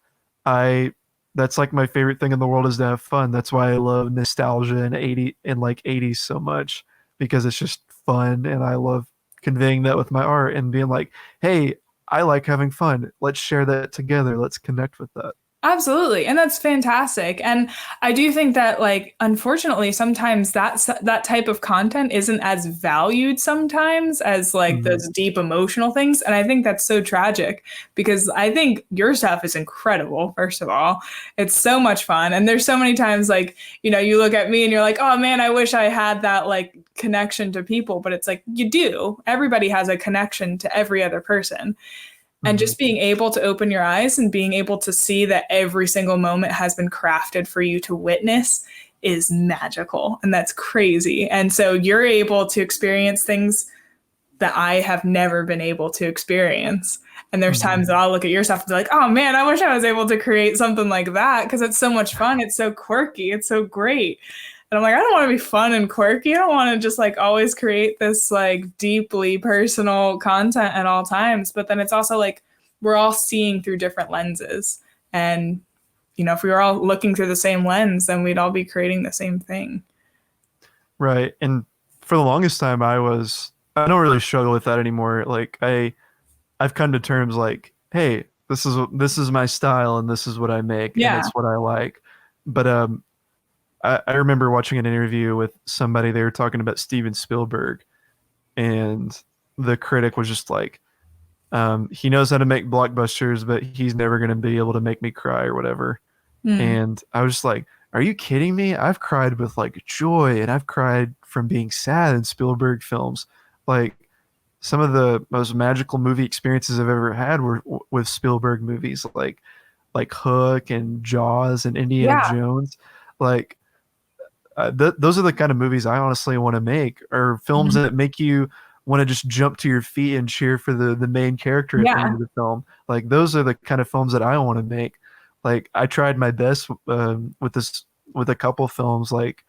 that's like my favorite thing in the world is to have fun. That's why I love nostalgia and 80s so much, because it's just fun, and I love conveying that with my art and being like, hey, I like having fun. Let's share that together. Let's connect with that.
absolutely. And that's fantastic. And I do think that, like, unfortunately, sometimes that type of content isn't as valued sometimes as like those deep emotional things. And I think that's so tragic, because I think your stuff is incredible. First of all, it's so much fun. And there's so many times, like, you know, you look at me and you're like, oh man, I wish I had that like connection to people. But it's like, you do. Everybody has a connection to every other person. And just being able to open your eyes and being able to see that every single moment has been crafted for you to witness is magical. And that's crazy. And so you're able to experience things that I have never been able to experience. And there's times that I'll look at your stuff and be like, oh man, I wish I was able to create something like that, because it's so much fun. It's so quirky. It's so great. And I'm like, I don't want to be fun and quirky. I don't want to just like always create this like deeply personal content at all times. But then it's also like we're all seeing through different lenses. And, you know, if we were all looking through the same lens, then we'd all be creating the same thing.
Right. And for the longest time, I don't really struggle with that anymore. Like I've come to terms like, hey, this is my style, and this is what I make, and it's what I like. But I remember watching an interview with somebody. They were talking about Steven Spielberg, and the critic was just like, he knows how to make blockbusters, but he's never going to be able to make me cry or whatever. And I was just like, are you kidding me? I've cried with like joy and I've cried from being sad in Spielberg films. Like some of the most magical movie experiences I've ever had were with Spielberg movies like Hook and Jaws and Indiana
Yeah.
Jones. Like those are the kind of movies I honestly want to make, or films
Mhm.
that make you want to just jump to your feet and cheer for the main character at the end
Yeah.
of the film. Like those are the kind of films that I want to make. Like I tried my best with this with a couple films, like,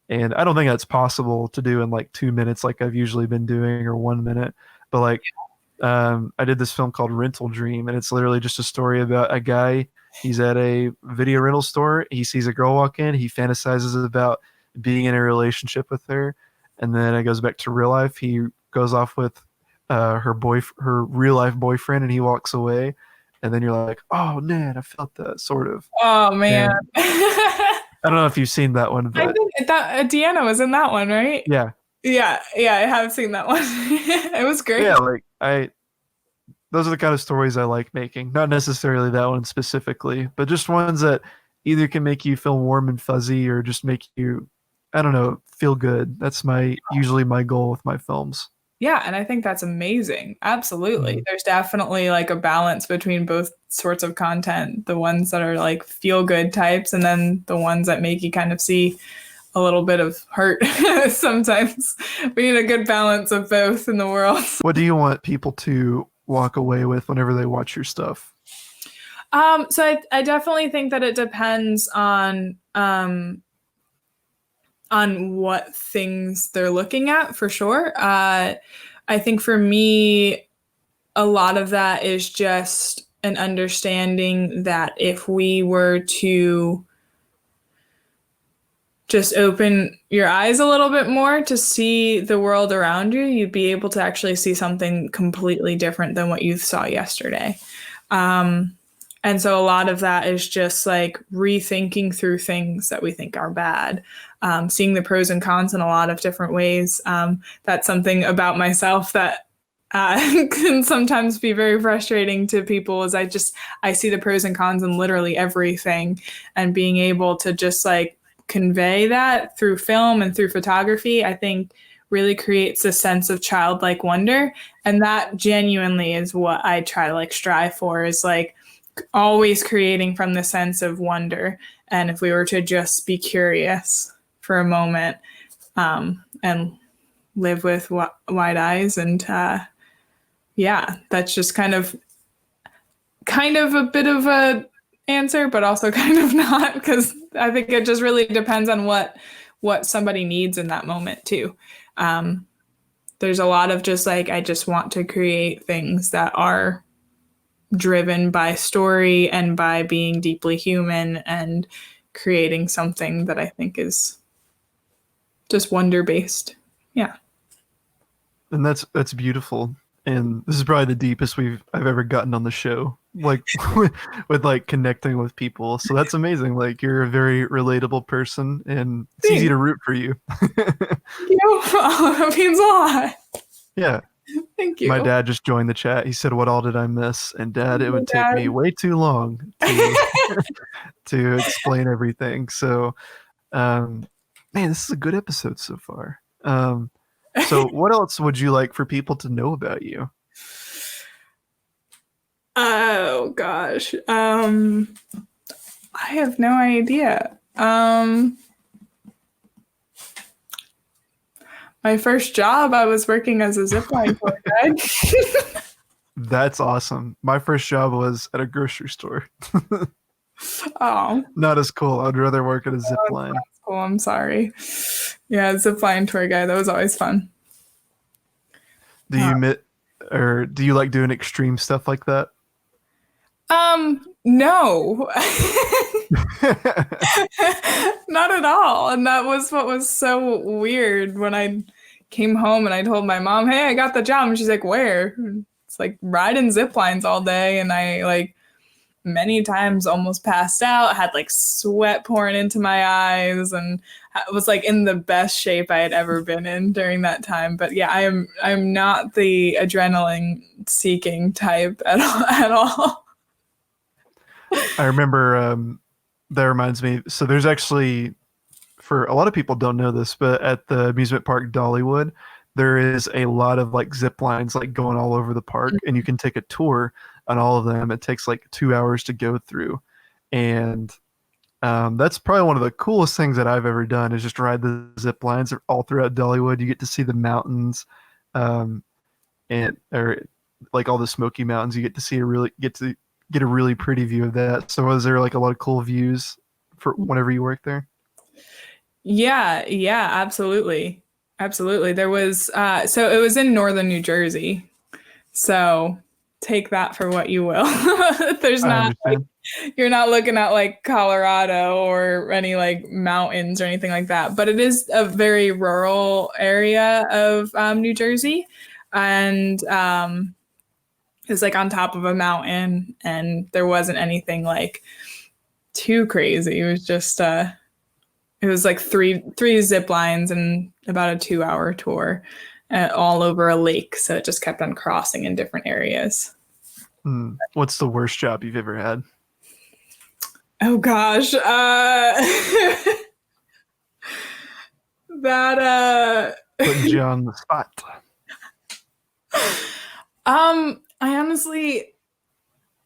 and I don't think that's possible to do in like 2 minutes, like I've usually been doing, or 1 minute. But like I did this film called Rental Dream, and it's literally just a story about a guy. He's at a video rental store. He sees a girl walk in. He fantasizes about being in a relationship with her, and then it goes back to real life. He goes off with her real life boyfriend, and he walks away. And then you're like, oh man, I felt that sort of.
Oh man.
And
I
I don't know if you've seen that one, but
think that Deanna was in that one, right?
yeah,
Yeah, yeah, I have seen that one. It was
yeah,
great.
like I those are the kind of stories I like making. Not necessarily that one specifically, but just ones that either can make you feel warm and fuzzy or just make you, I don't know, feel good. That's my usually my goal with my films.
Yeah, and I think that's amazing. Absolutely.
Mhm.
There's definitely like a balance between both sorts of content, the ones that are like feel good types and then the ones that make you kind of see a little bit of hurt sometimes. We need a good balance of both in the world.
What do you want people to walk away with whenever they watch your stuff?
So I definitely think that it depends on what things they're looking at for sure. I think for me, a lot of that is just an understanding that if we were to just open your eyes a little bit more to see the world around you, you'd be able to actually see something completely different than what you saw yesterday. Um, and so a lot of that is just like rethinking through things that we think are bad, seeing the pros and cons in a lot of different ways. That's something about myself that can sometimes be very frustrating to people is I see the pros and cons in literally everything, and being able to just like convey that through film and through photography, I think really creates a sense of childlike wonder. And that genuinely is what I try to like strive for, is like always creating from the sense of wonder. And if we were to just be curious for a moment, and live with wide eyes, and yeah, that's just kind of a bit of a answer, but also kind of not, because I think it just really depends on what somebody needs in that moment too. Um, there's a lot of just like I just want to create things that are driven by story and by being deeply human and creating something that I think is just wonder based. Yeah.
And that's beautiful. And this is probably the deepest I've ever gotten on the show. Like with like connecting with people. So that's amazing. Like you're a very relatable person and it's easy
Thank
to root for you.
you. That means a lot.
Yeah.
Thank
My
you.
dad just joined the chat. He said, "What all did I miss?" And Dad, it
Your
would take me
dad.
way too long to explain everything. So, um, man, this is a good episode so far. So what else would you like for people to know about you?
Oh gosh. I have no idea. My first job, I was working as a zipline tour guide.
That's awesome. My first job was at a grocery store.
Oh,
Not as cool. I'd rather work at a zip line.
that's cool. I'm sorry. Yeah, zipline tour guide. That was always fun.
Do
Uh,
you mit or do you like doing extreme stuff like that?
no. Not at all. And that was what was so weird when I came home and I told my mom, "Hey, I got the job." And she's like, "Where?" It's like riding zip lines all day. And I like many times almost passed out, had like sweat pouring into my eyes, and I was like in the best shape I had ever been in during that time. But yeah, I'm not the adrenaline seeking type at all.
I remember That reminds me. So there's actually, for a lot of people don't know this, but at the amusement park Dollywood, there is a lot of like zip lines like going all over the park, and you can take a tour on all of them. It takes like 2 hours to go through, and that's probably one of the coolest things that I've ever done is just ride the zip lines all throughout Dollywood. You get to see the mountains, um, and or like all the Smoky Mountains. You get to see get a really pretty view of that. So was there like a lot of cool views for whenever you worked there?
Yeah, yeah, absolutely. Absolutely. There was so it was in northern New Jersey. So take that for what you will. There's
I
not like
understand.
you're not looking at like Colorado or any like mountains or anything like that, but it is a very rural area of New Jersey, and it was like on top of a mountain, and there wasn't anything like too crazy. It was just it was like three zip lines and about a 2 hour tour all over a lake. So it just kept on crossing in different areas.
What's the worst job you've ever had?
Oh gosh. That
Putting you on the spot.
I honestly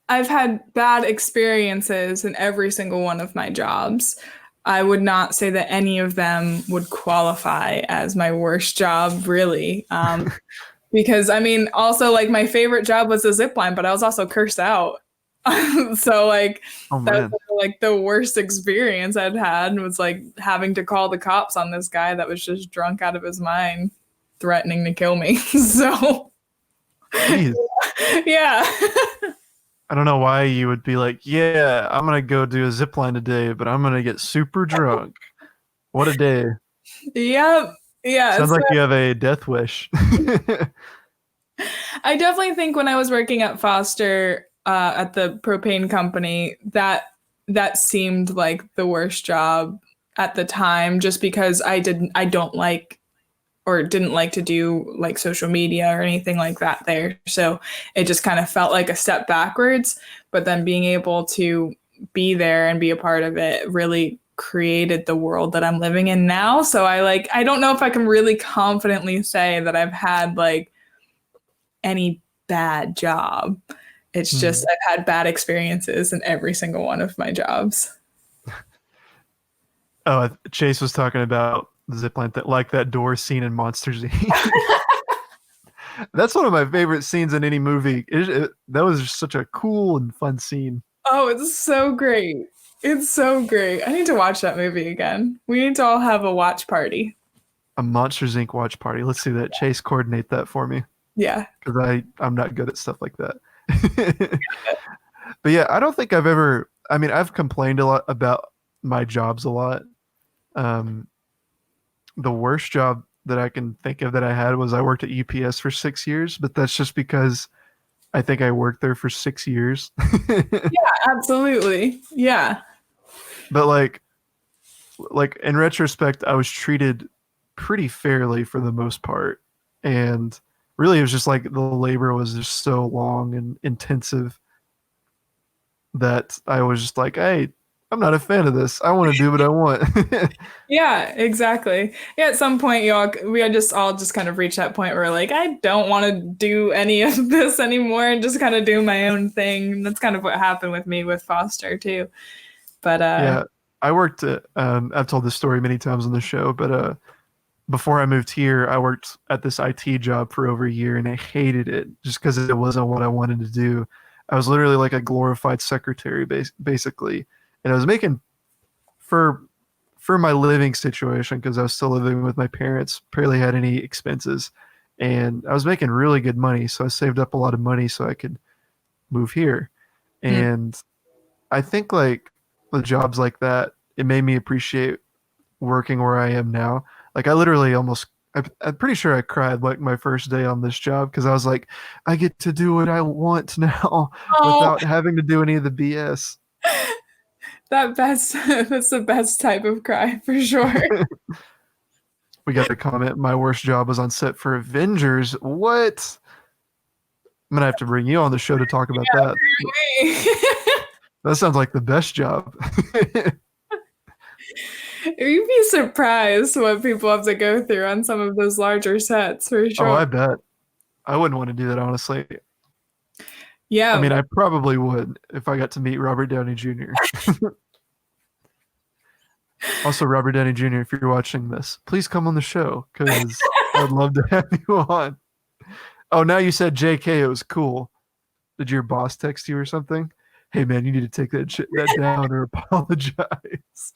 I've had bad experiences in every single one of my jobs. I would not say that any of them would qualify as my worst job, really. Because I mean, also like my favorite job was the zip line, but I was also cursed out. So like
Oh
that
man.
was like the worst experience I'd had was like having to call the cops on this guy that was just drunk out of his mind, threatening to kill me. So
Jeez.
yeah.
I don't know why you would be like, yeah, I'm gonna go do a zip line today, but I'm gonna get super drunk. What a day.
Yep. Yeah.
Sounds
So
like you have a death wish.
I definitely think when I was working at Foster at the propane company, that seemed like the worst job at the time, just because I don't like or didn't like to do like social media or anything like that there. So it just kind of felt like a step backwards. But then being able to be there and be a part of it really created the world that I'm living in now. So I don't know if I can really confidently say that I've had like any bad job. It's just
Hmm.
I've had bad experiences in every single one of my jobs.
Oh, Chase was talking about the zip line like that door scene in Monsters Inc. That's one of my favorite scenes in any movie. That was just such a cool and fun scene.
Oh, it's so great. It's so great. I need to watch that movie again. We need to all have a watch party.
A Monsters Inc. watch party. Let's do that. Chase, coordinate that for me
Yeah.
because I'm not good at stuff like that. But yeah, I don't think I've ever. I mean, I've complained a lot about my jobs a lot. Um, the worst job that I can think of that I had was I worked at UPS for 6 years, but that's just because I think I worked there for 6 years.
Absolutely. Yeah.
But like in retrospect, I was treated pretty fairly for the most part. And really it was just like the labor was just so long and intensive that I was just like, hey, I'm not a fan of this. I want to do what I want.
Yeah, exactly. Yeah, at some point we had just all just kind of reached that point where like I don't want to do any of this anymore and just kind of do my own thing. And that's kind of what happened with me with Foster too. But
Yeah. I worked at, I've told this story many times on the show, but before I moved here, I worked at this IT job for over a year and I hated it just because it wasn't what I wanted to do. I was literally like a glorified secretary, basically, and I was making for for my living situation because I was still living with my parents, barely had any expenses, and I was making really good money. So I saved up a lot of money so I could move here,
mm,
and I think like with jobs like that, it made me appreciate working where I am now. Like I literally almost I'm pretty sure I cried like my first day on this job because I was like, I get to do what I want now
oh,
without having to do any of the BS.
that best that's the best type of cry for sure.
We got a comment. My worst job was on set for Avengers. What? I'm gonna have to bring you on the show to talk about that.
Yeah, apparently.
That sounds like the best job.
You'd be surprised what people have to go through on some of those larger sets for
Oh,
sure.
I bet. I wouldn't want to do that, honestly. I
Yeah.
mean, I probably would if I got to meet Robert Downey Jr. Also, Robert Downey Jr., if you're watching this, please come on the show because I'd love to have you on. Oh, now you said JK, it was cool. Did your boss text you or something? Hey, man, you need to take that down or apologize.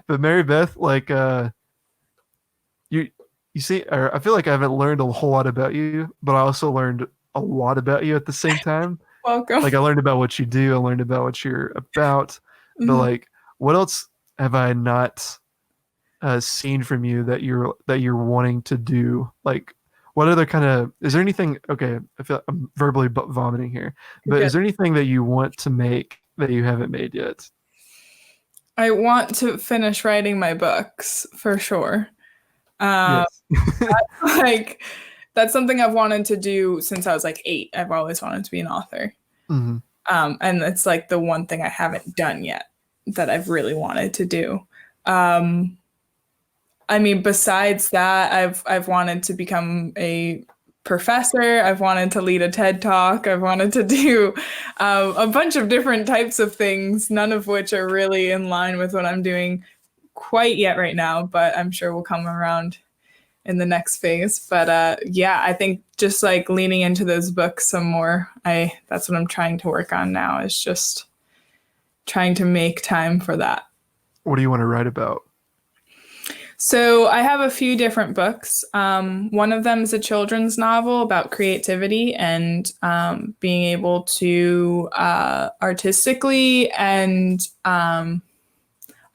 But Mary Beth, like, you you see, or I feel like I haven't learned a whole lot about you, but I also learned a lot about you at the same time.
Welcome.
Like I learned about what you do, I learned about what you're about, but
Mhm.
like what else have I not seen from you that you're wanting to do? Like what other kind of is there anything okay, I feel I'm verbally vomiting here. But
Good.
is there anything that you want to make that you haven't made yet?
I want to finish writing my books for sure. Um,
Yes.
like that's something I've wanted to do since I was like 8. I've always wanted to be an author.
Hmm.
And it's like the one thing I haven't done yet that I've really wanted to do. Um, I mean, besides that, I've wanted to become a professor. I've wanted to lead a TED Talk. I've wanted to do a bunch of different types of things, none of which are really in line with what I'm doing quite yet right now, but I'm sure will come around in the next phase. But yeah, I think just like leaning into those books some more. I That's what I'm trying to work on now is just trying to make time for that.
What do you want to write about?
So I have a few different books. One of them is a children's novel about creativity and being able to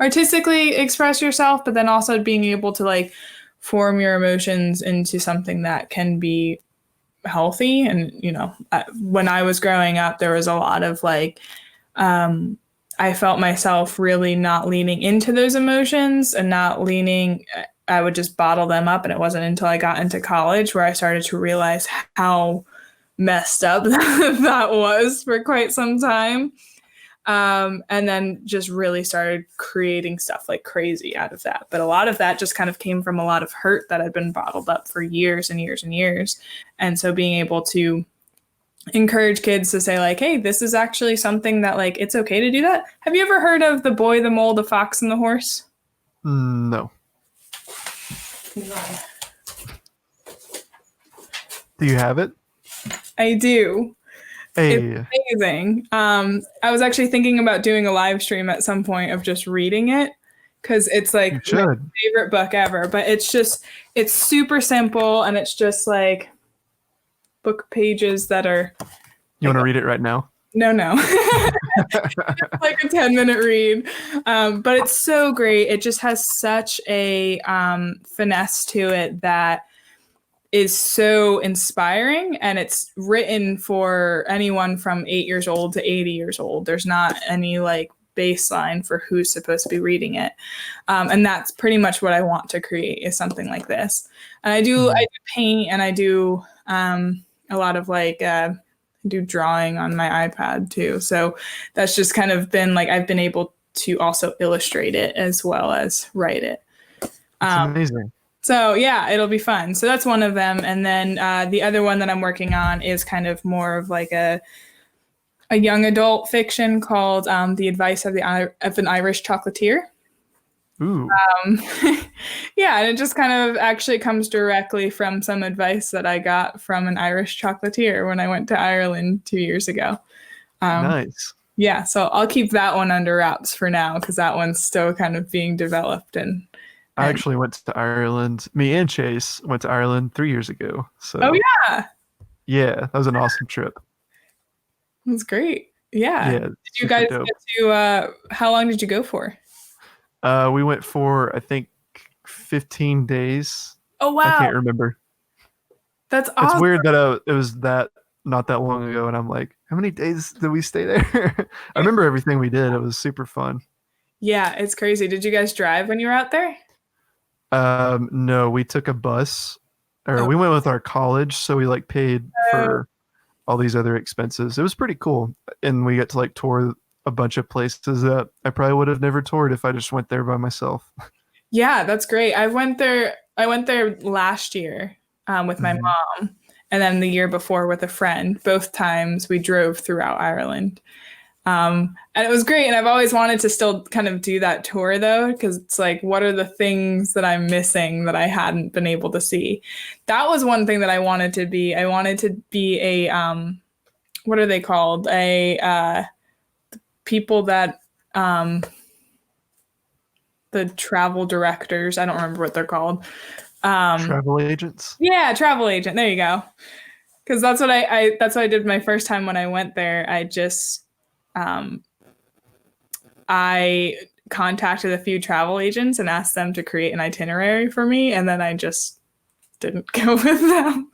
artistically express yourself, but then also being able to like form your emotions into something that can be healthy. And when I was growing up, there was a lot of like I felt myself really not leaning into those emotions and not leaning. I would just bottle them up. And it wasn't until I got into college where I started to realize how messed up that was for quite some time. And then just really started creating stuff like crazy out of that. But a lot of that just kind of came from a lot of hurt that had been bottled up for years and years and years. And so being able to encourage kids to say like, hey, this is actually something that like it's okay to do that. Have you ever heard of The Boy, the Mole, the Fox, and the Horse?
No. Do you have it?
I do. It's
Hey,
amazing. I was actually thinking about doing a live stream at some point of just reading it because it's
you
like my
should.
favorite book ever. But it's super simple and it's just like book pages that are
You
like
want to read it right now?
no. Like a 10-minute read. But it's so great. It just has such a finesse to it that is so inspiring, and it's written for anyone from 8 years old to 80 years old. There's not any like baseline for who's supposed to be reading it. And that's pretty much what I want to create is something like this. And I do paint and I do a lot of like do drawing on my iPad too. So that's just kind of been like I've been able to also illustrate it as well as write it.
It's
Um,
amazing.
so yeah, it'll be fun. So that's one of them, and then the other one that I'm working on is kind of more of like a young adult fiction called "The Advice of an Irish Chocolatier."
Ooh,
Um, yeah, and it just kind of actually comes directly from some advice that I got from an Irish chocolatier when I went to Ireland 2 years ago. Um,
nice.
yeah, so I'll keep that one under wraps for now because that one's still kind of being developed
I
and
actually went to Ireland. Me and Chase went to Ireland 3 years ago.
oh
So
yeah,
yeah, that was an awesome trip.
that's great. Yeah,
Yeah,
did you
super
guys
dope.
get to? How long did you go for?
We went for I think 15 days.
Oh
I
wow,
can't remember.
that's
It's
awesome.
weird that it was that not that long ago, and I'm like, how many days did we stay there? I remember everything we did. It was super fun.
Yeah, it's crazy. Did you guys drive when you were out there?
No, we took a bus, or
Oh,
we went with our college, so we like paid for all these other expenses. It was pretty cool, and we got to like tour a bunch of places that I probably would have never toured if I just went there by myself.
Yeah, that's great. I went there last year with my
Mhm.
mom, and then the year before with a friend. Both times we drove throughout Ireland. And it was great. And I've always wanted to still kind of do that tour though, because it's like, what are the things that I'm missing that I hadn't been able to see? That was one thing that I wanted to be. I wanted to be a, what are they called? People that, um, the travel directors, I don't remember what they're called. Um,
Travel agents.
yeah, travel agent. There you go. Because that's what I did my first time when I went there. Um, I contacted a few travel agents and asked them to create an itinerary for me, and then I just didn't go with them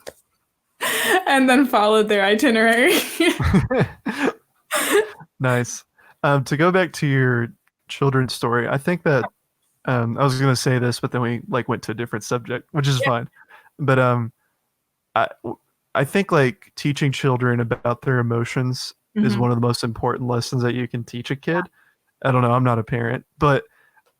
and then followed their itinerary.
Nice. To go back to your children's story, I think that I was going to say this, but then we like went to a different subject, which is fine. But I I think like teaching children about their emotions is
Mhm.
one of the most important lessons that you can teach a kid. I don't know, I'm not a parent, but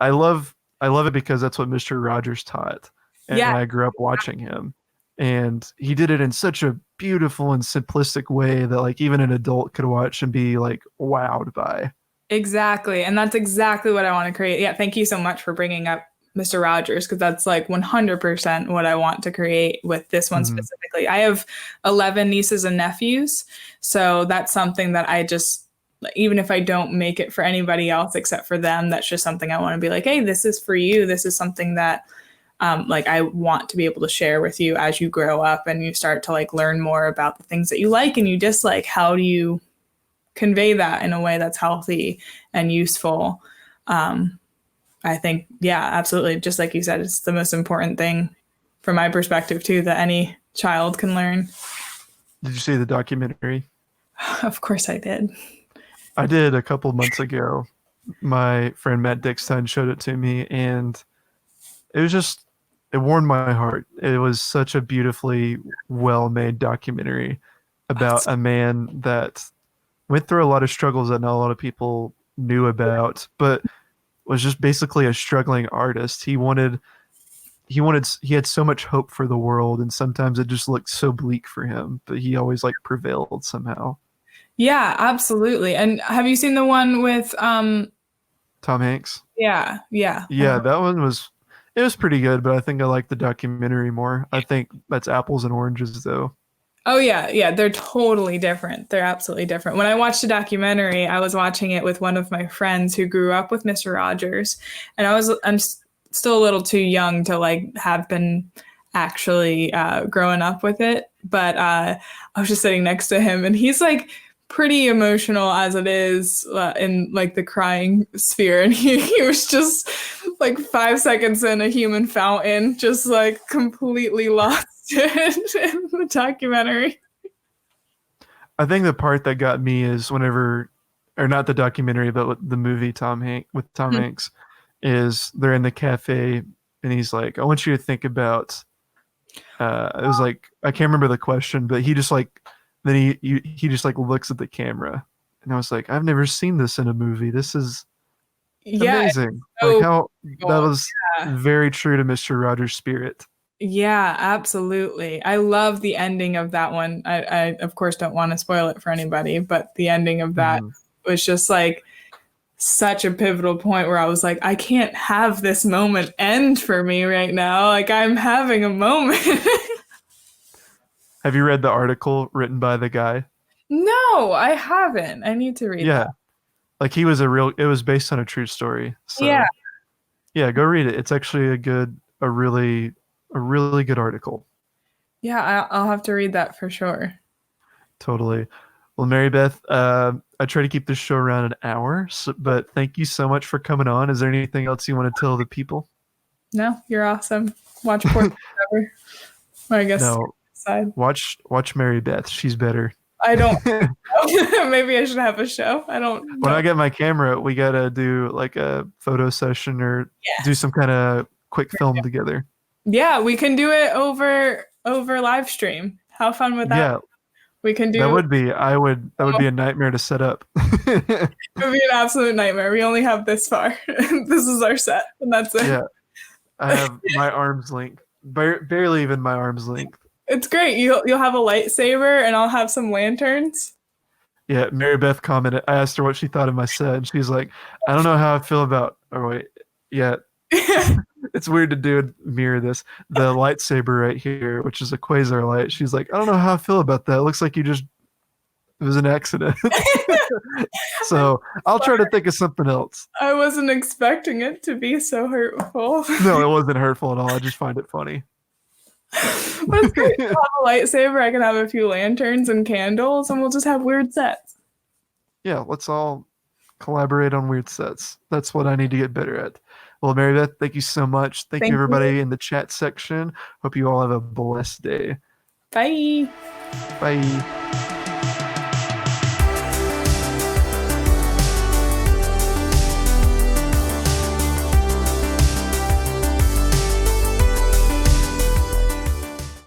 I love I love it because that's what Mr. Rogers taught,
Yeah,
and I grew up watching him, and he did it in such a beautiful and simplistic way that like even an adult could watch and be like wowed by.
exactly. And that's exactly what I want to create. Yeah, thank you so much for bringing up Mr. Rogers because that's like 100% what I want to create with this one
Mhm.
specifically. I have 11 nieces and nephews, so that's something that I just even if I don't make it for anybody else except for them, that's just something I want to be like, hey, this is for you. This is something that like I want to be able to share with you as you grow up and you start to like learn more about the things that you like and you dislike. How do you convey that in a way that's healthy and useful? Um, I think, yeah, absolutely. Just like you said, it's the most important thing from my perspective too that any child can learn.
Did you see the documentary?
Of course, I did.
I did a couple months ago. My friend Matt Dickstein showed it to me, and it was just it warmed my heart. It was such a beautifully well-made documentary about
That's,
a man that went through a lot of struggles that not a lot of people knew about, but was just basically a struggling artist. He had so much hope for the world, and sometimes it just looked so bleak for him, but he always like prevailed somehow.
yeah, absolutely. And have you seen the one with
Tom Hanks.
yeah, yeah.
Yeah, that one was it was pretty good, but I think I like the documentary more. I think that's apples and oranges though.
Oh yeah, yeah, they're totally different. They're absolutely different. When I watched the documentary, I was watching it with one of my friends who grew up with Mr. Rogers, and still a little too young to like have been actually growing up with it, but I was just sitting next to him, and he's like pretty emotional as it is in like the crying sphere, and he was just like 5 seconds in a human fountain, just like completely lost in the documentary.
I think the part that got me is whenever or not the documentary, but with the movie Tom
Mhm.
Hanks is they're in the cafe and he's like, I want you to think about it was like I can't remember the question, but he just like then he just like looks at the camera and I was like, I've never seen this in a movie. This is
Yeah,
amazing. Like
so
how that
cool.
was
Yeah.
very true to Mr. Rogers' spirit.
Yeah, absolutely. I love the ending of that one. I of course don't want to spoil it for anybody, but the ending of that
Mhm.
was just like such a pivotal point where I was like, I can't have this moment end for me right now. Like I'm having a moment.
Have you read the article written by the guy?
No, I haven't. I need to read that.
Yeah. Like he was a real it was based on a true story.
Yeah.
So, yeah, go read it. It's actually a really good article.
Yeah, I'll have to read that for sure.
Totally. Well, Mary Beth, I try to keep this show around an hour, but thank you so much for coming on. Is there anything else you want to tell the people?
No, you're awesome. Watch Port Trevor. Or I guess
No,
side.
watch Mary Beth. She's better.
I don't
When
know. Maybe I should have a show. I don't know.
I get my camera, we gotta do like a photo session or do
Yes.
some kind of quick film together.
Yeah, we can do it over live stream. How fun would that
Yeah,
We can
That
do.
would be that would be a nightmare to set up.
It would be an absolute nightmare. We only have this far. This is our set, and that's it.
Yeah, I have my arm's length, barely even my arm's length.
It's great. You'll have a lightsaber, and I'll have some lanterns.
Yeah, Marybeth commented. I asked her what she thought of my set, and she's like, "I don't know how I feel about." Oh wait, yeah, it's weird to mirror this. The lightsaber right here, which is a quasar light. She's like, "I don't know how I feel about that. It looks like it was an accident." So I'll try to think of something else.
I wasn't expecting it to be so hurtful.
No, it wasn't hurtful at all. I just find it funny.
But it's great. I'll have a lightsaber. I can have a few lanterns and candles, and we'll just have weird sets.
Yeah, let's all collaborate on weird sets. That's what I need to get better at. Well, Marybeth, thank you so much. Thank you,
Thank
everybody
you.
in the chat section. Hope you all have a blessed day.
Bye.
Bye.